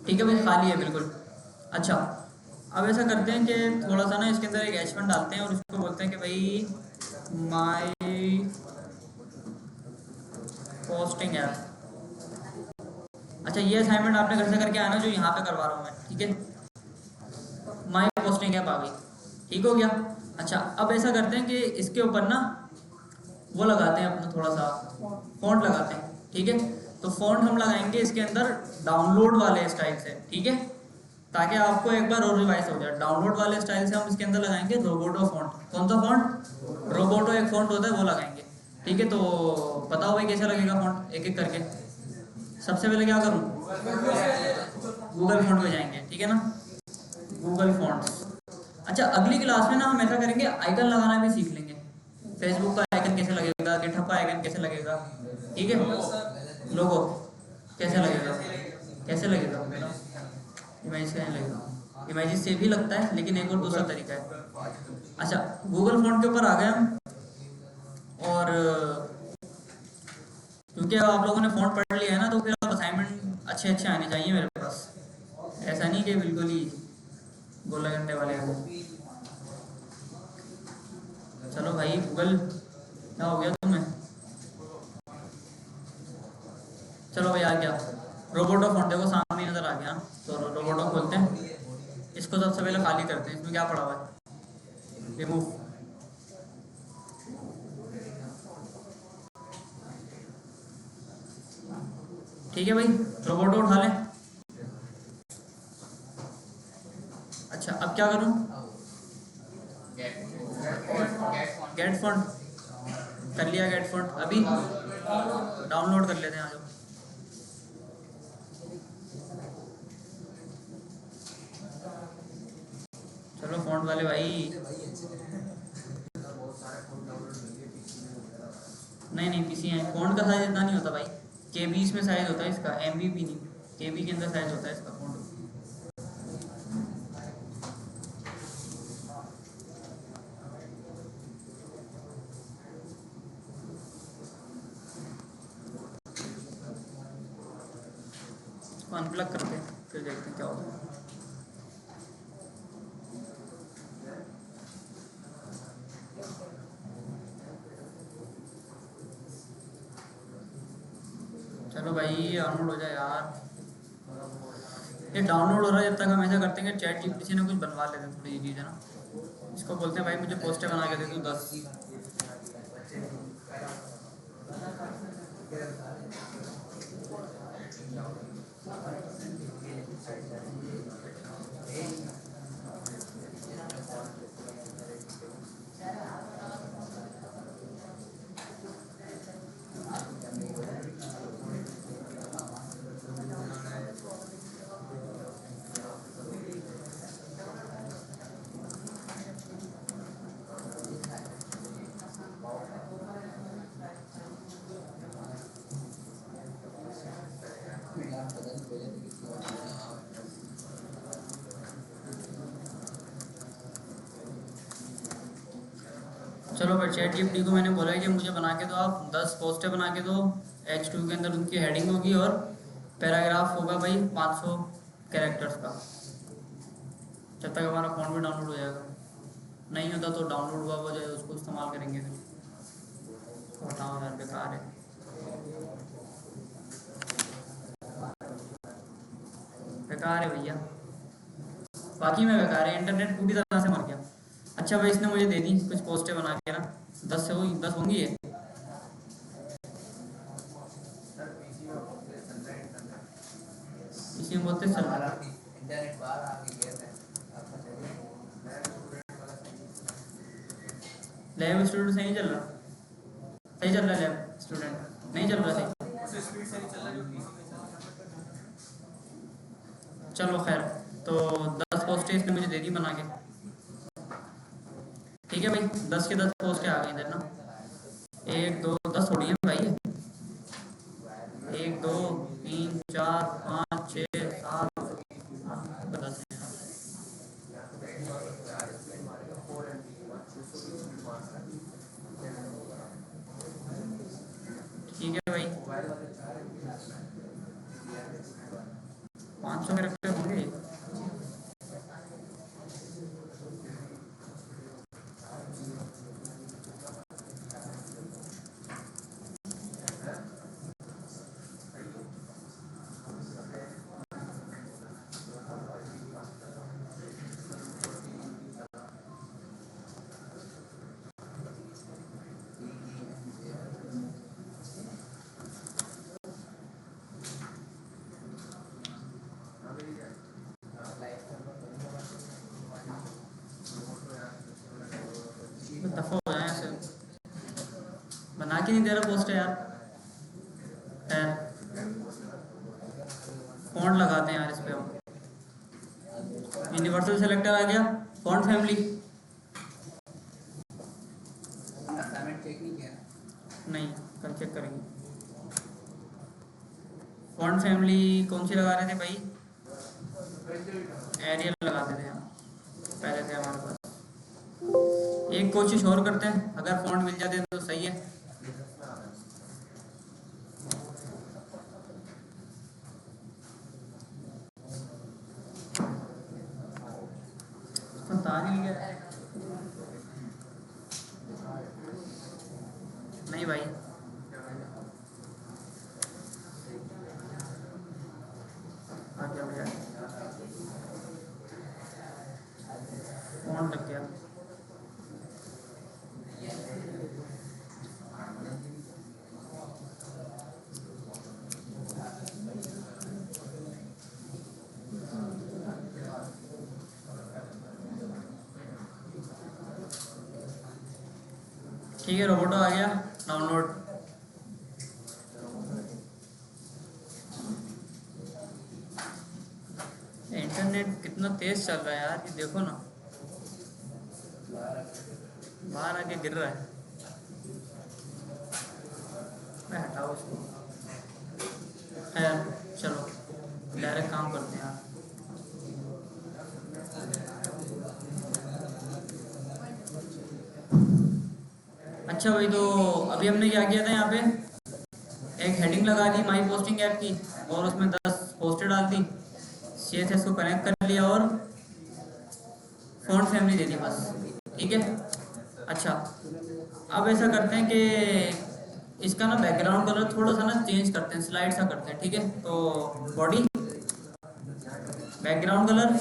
ठीक है भाई, खाली है बिल्कुल। अच्छा, अब ऐसा करते हैं कि थोड़ा सा ना इसके अंदर एक H1 डालते हैं और उसको बोलते हैं कि भाई माई पोस्टिंग ऐप। अच्छा, ये असाइनमेंट आपने घर से करके आना जो यहाँ पे करवा रहा हूँ मैं, ठीक है। माई पोस्टिंग ऐप आ गई, ठीक हो गया। अच्छा, अब ऐसा करते हैं कि इसके ऊपर ना वो लगाते हैं अपना थोड़ा सा फॉन्ट लगाते हैं, ठीक है। तो फॉन्ट हम लगाएंगे इसके अंदर डाउनलोड वाले स्टाइल से, ठीक है, ताकि आपको एक बार और रिवाइज हो जाए। डाउनलोड वाले स्टाइल से हम इसके अंदर लगाएंगे रोबोटो फॉन्ट। कौन सा फॉन्ट? रोबोटो एक फॉन्ट होता है, वो लगाएंगे, ठीक है। तो बताओ भाई कैसे लगेगा फॉन्ट, एक एक करके। सबसे पहले क्या करूँ? गूगल फॉन्ट पे जाएंगे, ठीक है ना, गूगल फॉन्ट्स। अच्छा, अगली क्लास में ना हम ऐसा करेंगे, आइकन लगाना भी सीख लेंगे। फेसबुक का आइकन कैसे लगेगा, गिटहब का आइकन कैसे लगेगा, ठीक है। लोगो कैसे लगेगा, कैसे लगेगा, इमेज से नहीं लगेगा, इमेज से भी लगता है लेकिन एक और दूसरा तरीका है। अच्छा, गूगल फॉन्ट के ऊपर आ गए हम। और क्योंकि आप लोगों ने फॉन्ट पढ़ लिया है ना, तो फिर अब असाइनमेंट अच्छे अच्छे आने चाहिए मेरे पास। ऐसा नहीं कि बिल्कुल ही गोला गंडे वाले हैं। चलो भाई गूगल, क्या हो गया तुम्हें? चलो भाई आ गया रोबोटो फॉन्ट, देखो सामने नजर आ गया। तो रोबोटो खोलते हैं, इसको सबसे पहले खाली करते हैं। इसमें क्या पड़ा हुआ है? रिमूव। ठीक है भाई, रोबोटो उठा लें। अच्छा, अब क्या करूं? गेट फॉन्ट कर लिया, गेट फॉन्ट। अभी डाउनलोड कर लेते हैं, आ जाओ। चलो फॉन्ट वाले भाई, नहीं नहीं पीसी है। फॉन्ट का साइज इतना नहीं होता भाई, KB में साइज होता है इसका, MB भी नहीं, KB के अंदर साइज होता है इसका फॉन्ट। इसको अनप्लग करते हैं, फिर देखते हैं क्या होता है। चलो भाई डाउनलोड हो जाए यार। ये डाउनलोड हो रहा है, जब तक हम ऐसा करते हैं कि चैट जीपीटी से ना कुछ बनवा लेते हैं, थोड़ी चीज़ है ना। इसको बोलते हैं भाई मुझे पोस्टर बना के दे तू 10। चलो भाई, चैट जीपीटी को मैंने बोला है कि मुझे बना के दो, आप 10 पोस्टें बना के दो। H2 के अंदर उनकी हेडिंग होगी और पैराग्राफ होगा भाई 500 कैरेक्टर्स का। जब तक हमारा फॉन्ट भी डाउनलोड हो जाएगा। नहीं होता तो डाउनलोड हुआ हो जाए, उसको इस्तेमाल करेंगे फिर। बताओ यार, बेकार है, बेकार है भैया, बाकी में बेकार है, इंटरनेट पूरी तरह से मर गया। अच्छा भाई, इसने मुझे दे दी कुछ पोस्टें बना के ना, 10 से हुई, 10 होंगी ये। इसी में बोलते चल रहा है लैब स्टूडेंट सही चल रहा, सही चल रहा है। लैब स्टूडेंट नहीं चल रहा सही। चलो खैर, तो 10 पोस्टें इसने मुझे दे दी बना के। ठीक है भाई, 10 के 10 पोस्टें आ गई इधर ना। 1 2 10 थोड़ी है भाई, 1 2 3 4 5 6 7 10 है। ठीक है भाई, 500 कैरेक्टर होंगे। दफा हो जाए ऐसे, बना के नहीं दे रहा पोस्टर यार। फॉन्ट लगाते हैं यार इस पे हम। यूनिवर्सल सेलेक्टर आ गया, फॉन्ट फैमिली नहीं, कल चेक करेंगे। फॉन्ट फैमिली कौन सी लगा रहे थे भाई? एरियल लगाते थे हम पहले थे हमारे पास। एक कोशिश और करते हैं, अगर फॉन्ट मिल जाते तो सही है। पता नहीं क्या नहीं भाई, आ गया भैया, फॉन्ट लग गया। ठीक है, रोबोटो आ गया डाउनलोड। इंटरनेट कितना तेज चल रहा है यार, ये देखो ना, बाहर आके गिर रहा है। मैं हटाओ इसको। है, चलो डायरेक्ट काम करते हैं यार। अच्छा भाई, तो अभी हमने क्या किया था, यहाँ पे एक हेडिंग लगा दी माई पोस्टिंग ऐप की, और उसमें 10 पोस्टर डाल दी, CSS को कनेक्ट कर लिया और फॉन्ट फैमिली दे दी बस। ठीक है। अच्छा, अब ऐसा करते हैं कि इसका ना बैकग्राउंड कलर थोड़ा सा ना चेंज करते हैं, स्लाइड सा करते हैं। ठीक है, तो बॉडी बैकग्राउंड कलर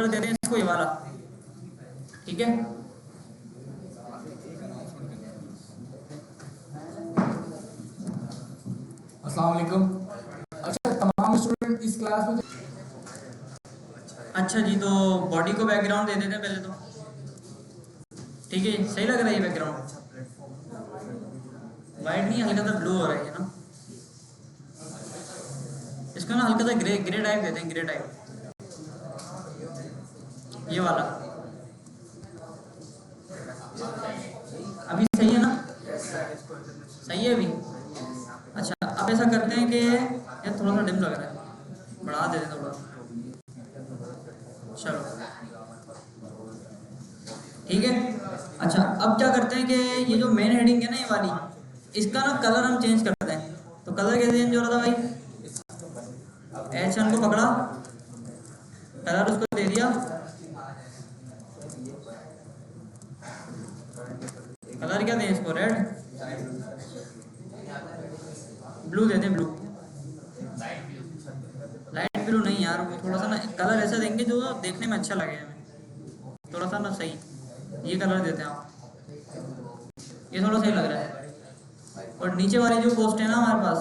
देते हैं इसको, ये वाला। ठीक है, अस्सलाम वालेकुम। अच्छा, तमाम स्टूडेंट इस क्लास में। अच्छा जी, तो बॉडी को बैकग्राउंड दे देते हैं पहले तो। ठीक है, सही लग रहा है ये बैकग्राउंड? वाइट नहीं, हल्का सा ब्लू हो रहा है ना। इसको ना हल्का सा ग्रे ग्रे टाइप देते हैं, ग्रे टाइप, ये वाला। अभी सही है ना? सही है अभी? अच्छा, अब ऐसा करते हैं कि ये थोड़ा सा डिम लग रहा है, बढ़ा देते हैं थोड़ा। चलो ठीक है। अच्छा, अब क्या करते हैं कि ये जो मेन हेडिंग है ना, ये वाली, इसका ना कलर हम चेंज करते हैं। तो कलर कैसे चेंज हो रहा था भाई? H1 को पकड़ा, कलर उसको दे दिया, कलर क्या दें इसको? रेड, ब्लू देते हैं, ब्लू। लाइट ब्लू नहीं यार, वो थोड़ा सा ना कलर ऐसा देंगे जो देखने में अच्छा लगे हमें, थोड़ा सा ना सही। ये कलर देते हैं आप, ये थोड़ा सही लग रहा है। और नीचे वाली जो पोस्ट है ना हमारे पास,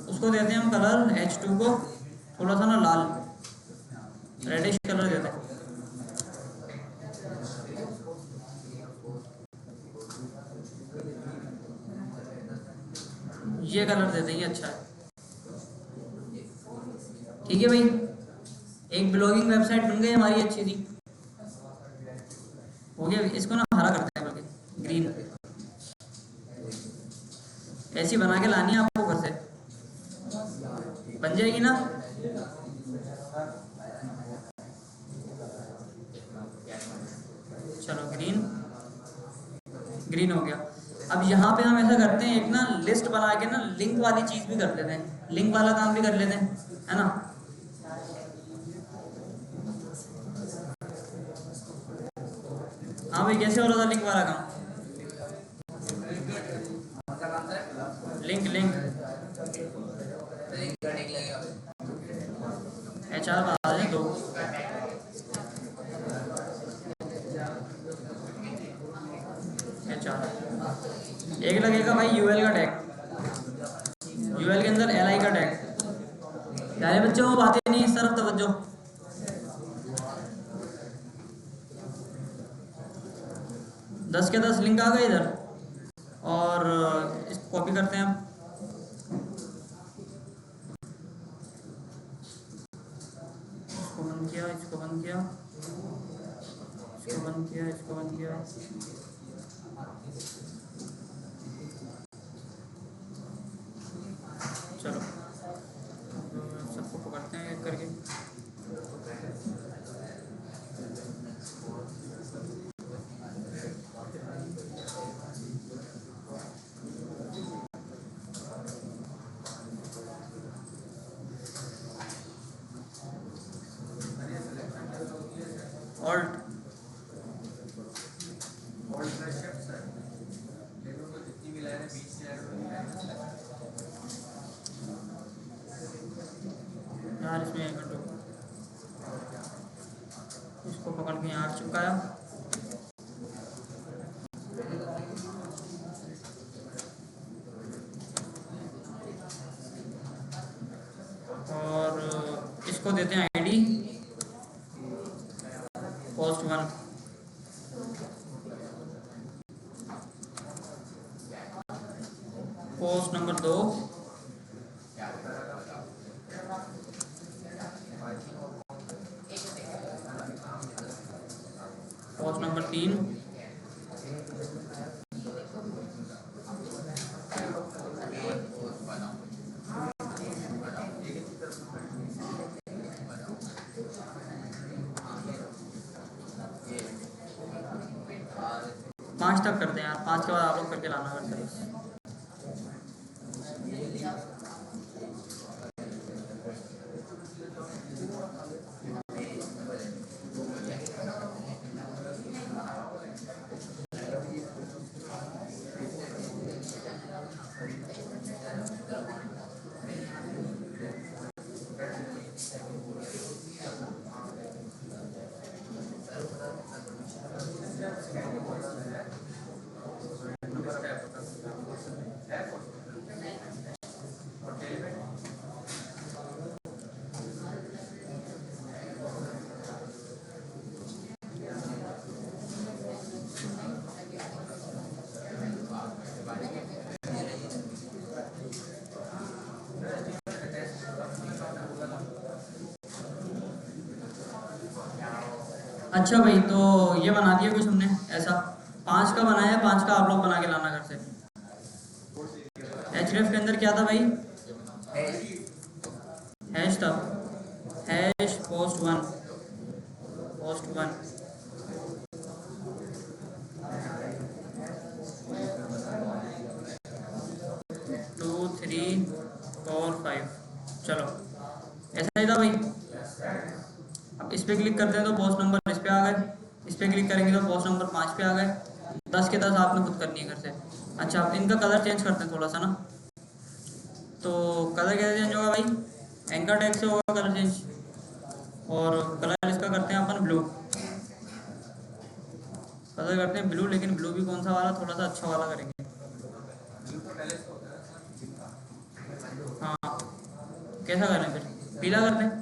उसको देते हैं हम कलर H2 को थोड़ा सा ना लाल, रेडिश कलर देते हैं। ये कलर देते हैं, ये अच्छा है। ठीक है भाई, एक ब्लॉगिंग वेबसाइट बन गई हमारी अच्छी सी, हो गया। इसको ना हरा करते हैं, बल्कि ग्रीन। ऐसी बना के लानी है आपको घर से, बन जाएगी ना? चलो ग्रीन, ग्रीन हो गया। अब यहाँ पे हम ऐसा करते हैं, एक ना लिस्ट बना के ना लिंक वाली चीज भी कर लेते हैं, लिंक वाला काम भी कर लेते हैं, है ना। हाँ भाई, कैसे हो रहा था लिंक वाला काम? लिंक लिंक HR बता दें 2 HR। एक लगेगा भाई UL का टैग, UL के अंदर LI का टैग। प्यारे बच्चों, बातें नहीं, इस तरफ तवज्जो। 10 के 10 लिंक आ गए इधर, और इसको कॉपी करते हैं हम। इसको बंद किया, इसको बंद किया, इसको बंद किया, इसको बंद किया। चलो सबको पकड़ते हैं एक करके। ऑल्ट यार, इसमें एक मिनट, इसको पकड़ के यहाँ चिपकाया। और इसको देते हैं ID post 1। Post number 2 post number 3 5 तक करते हैं यार, 5 के बाद आप लोग करके लाना अगर सही। अच्छा भाई, तो ये बना दिया कुछ हमने ऐसा, 5 का बनाया, 5 का आप लोग बना के लाना घर से। href के अंदर क्या था भाई? हैश था, हैश पोस्ट 1, पोस्ट 1। टू, 3, 4, 5। चलो ऐसा ही था भाई। अब इस पे क्लिक करते हैं तो पोस्ट नंबर इस पे आ गए, इस पे क्लिक करेंगे तो पोस्ट नंबर 5 पे आ गए। 10 के 10 आपने खुद करनी है घर से। अच्छा, अब इनका कलर चेंज करते हैं थोड़ा सा ना। तो कलर कैसे चेंज होगा भाई? एंकर टैग से होगा कलर चेंज, और कलर इसका करते हैं अपन ब्लू। कलर करते हैं ब्लू, लेकिन ब्लू भी कौन सा वाला, थोड़ा सा अच्छा वाला करेंगे। हाँ, कैसा करें फिर? पीला करते हैं,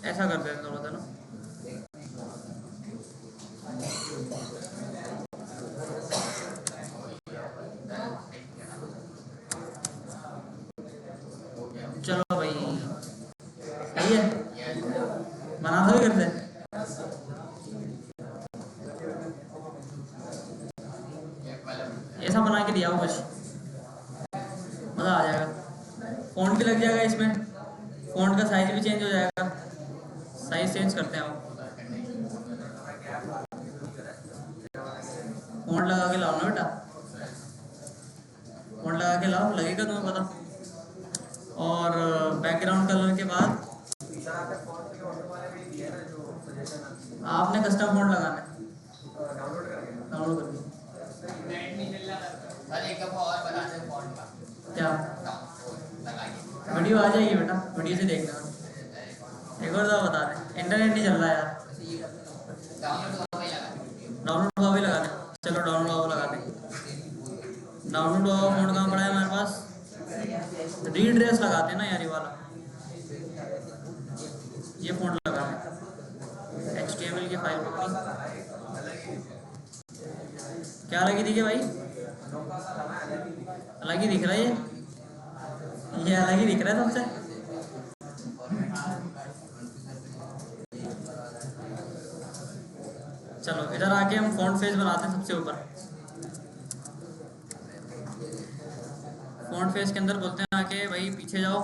ऐसा करते हैं थोड़ा सा ना। चलो भाई, सही है, बना दो करते हैं। ऐसा बना के दिया हो कुछ, मज़ा आ जाएगा। फ़ॉन्ट भी लग जाएगा इसमें, फ़ॉन्ट का साइज भी चेंज हो जाएगा। साइज चेंज करते हैं हम। फ़ॉन्ट लगा के लाओ ना बेटा, फ़ॉन्ट लगा के लाओ, लगेगा तुम्हें पता। और बैकग्राउंड कलर के बाद आपने कस्टम फ़ॉन्ट लगाना है, डाउनलोड कर दिया। क्या वीडियो आ जाएगी बेटा, वीडियो से देखना। एक और बता दें, इंटरनेट नहीं चल रहा यार। डाउनलोड हुआ भी लगा दें, चलो डाउनलोड हुआ लगा दें। डाउनलोड हुआ फ़ॉन्ट कहाँ पड़ा है हमारे पास? रीड्रेस लगाते हैं ना यार, ये वाला, ये फ़ॉन्ट लगा दें। HTML की फाइल पकड़ी, क्या लगी थी भाई? अलग ही दिख रहा है ये अलग ही दिख रहा है सबसे। चलो इधर आके हम फ़ॉन्ट फेस बनाते हैं सबसे ऊपर। फ़ॉन्ट फेस के अंदर बोलते हैं आके भाई पीछे जाओ,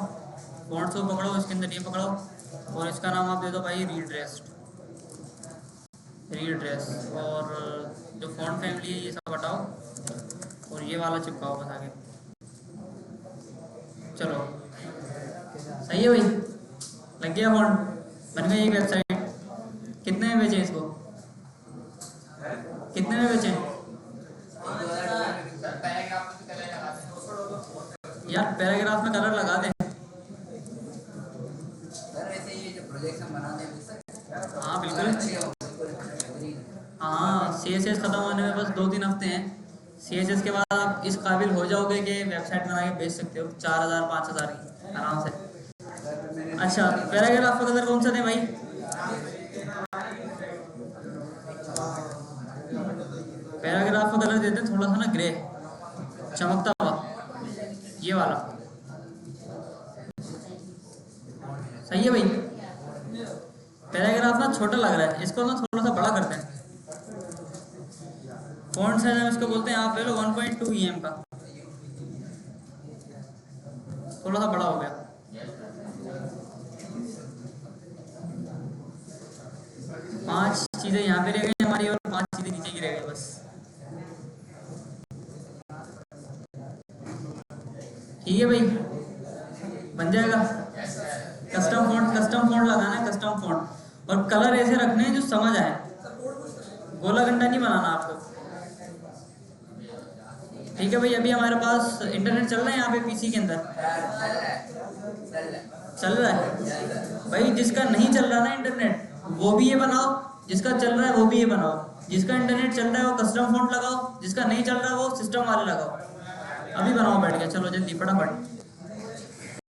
फ़ॉन्ट को पकड़ो, इसके अंदर ये पकड़ो और इसका नाम आप दे दो भाई रीड्रेस। और जो फ़ॉन्ट फैमिली है ये सब हटाओ और ये वाला चिपकाओ बस आगे। चलो सही है भाई, लग गया फ़ॉन्ट, बन गई एक वेबसाइट। कितने में बेचें इसको, कितने में बेचें यार? पैराग्राफ में कलर लगा दें। हाँ बिल्कुल, हाँ CSS ख़त्म होने में बस 2-3 हफ्ते हैं। CSS के बाद आप इस काबिल हो जाओगे कि वेबसाइट बना के बेच सकते हो 4000-5000 की आराम से। अच्छा पैराग्राफ का कलर कौन सा दें भाई? पैराग्राफ का कलर देते हैं थोड़ा सा ना ग्रे चमकता हुआ, ये वाला सही है भाई। पैराग्राफ ना छोटा लग रहा है, इसको ना थोड़ा सा बड़ा करते हैं। फ़ॉन्ट साइज हम इसको बोलते हैं, आप ले लो 1.2 EM का, थोड़ा सा बड़ा हो गया। पांच चीज़ें यहाँ पे रह गई हमारी और 5 चीज़ें नीचे की रह गई बस। ठीक है भाई, बन जाएगा। कस्टम फ़ॉन्ट लगाना है, कस्टम फ़ॉन्ट, और कलर ऐसे रखने हैं जो समझ आए, गोला घंटा नहीं बनाना आपको। ठीक है भाई, अभी हमारे पास इंटरनेट चल रहा है यहाँ पे पीसी के अंदर, चल रहा है भाई। जिसका नहीं चल रहा ना इंटरनेट वो भी ये बनाओ, जिसका चल रहा है वो भी ये बनाओ। जिसका इंटरनेट चल रहा है वो कस्टम फ़ॉन्ट लगाओ, जिसका नहीं चल रहा है वो सिस्टम वाले लगाओ। अभी बनाओ बैठ के, चलो जल्दी फटाफट।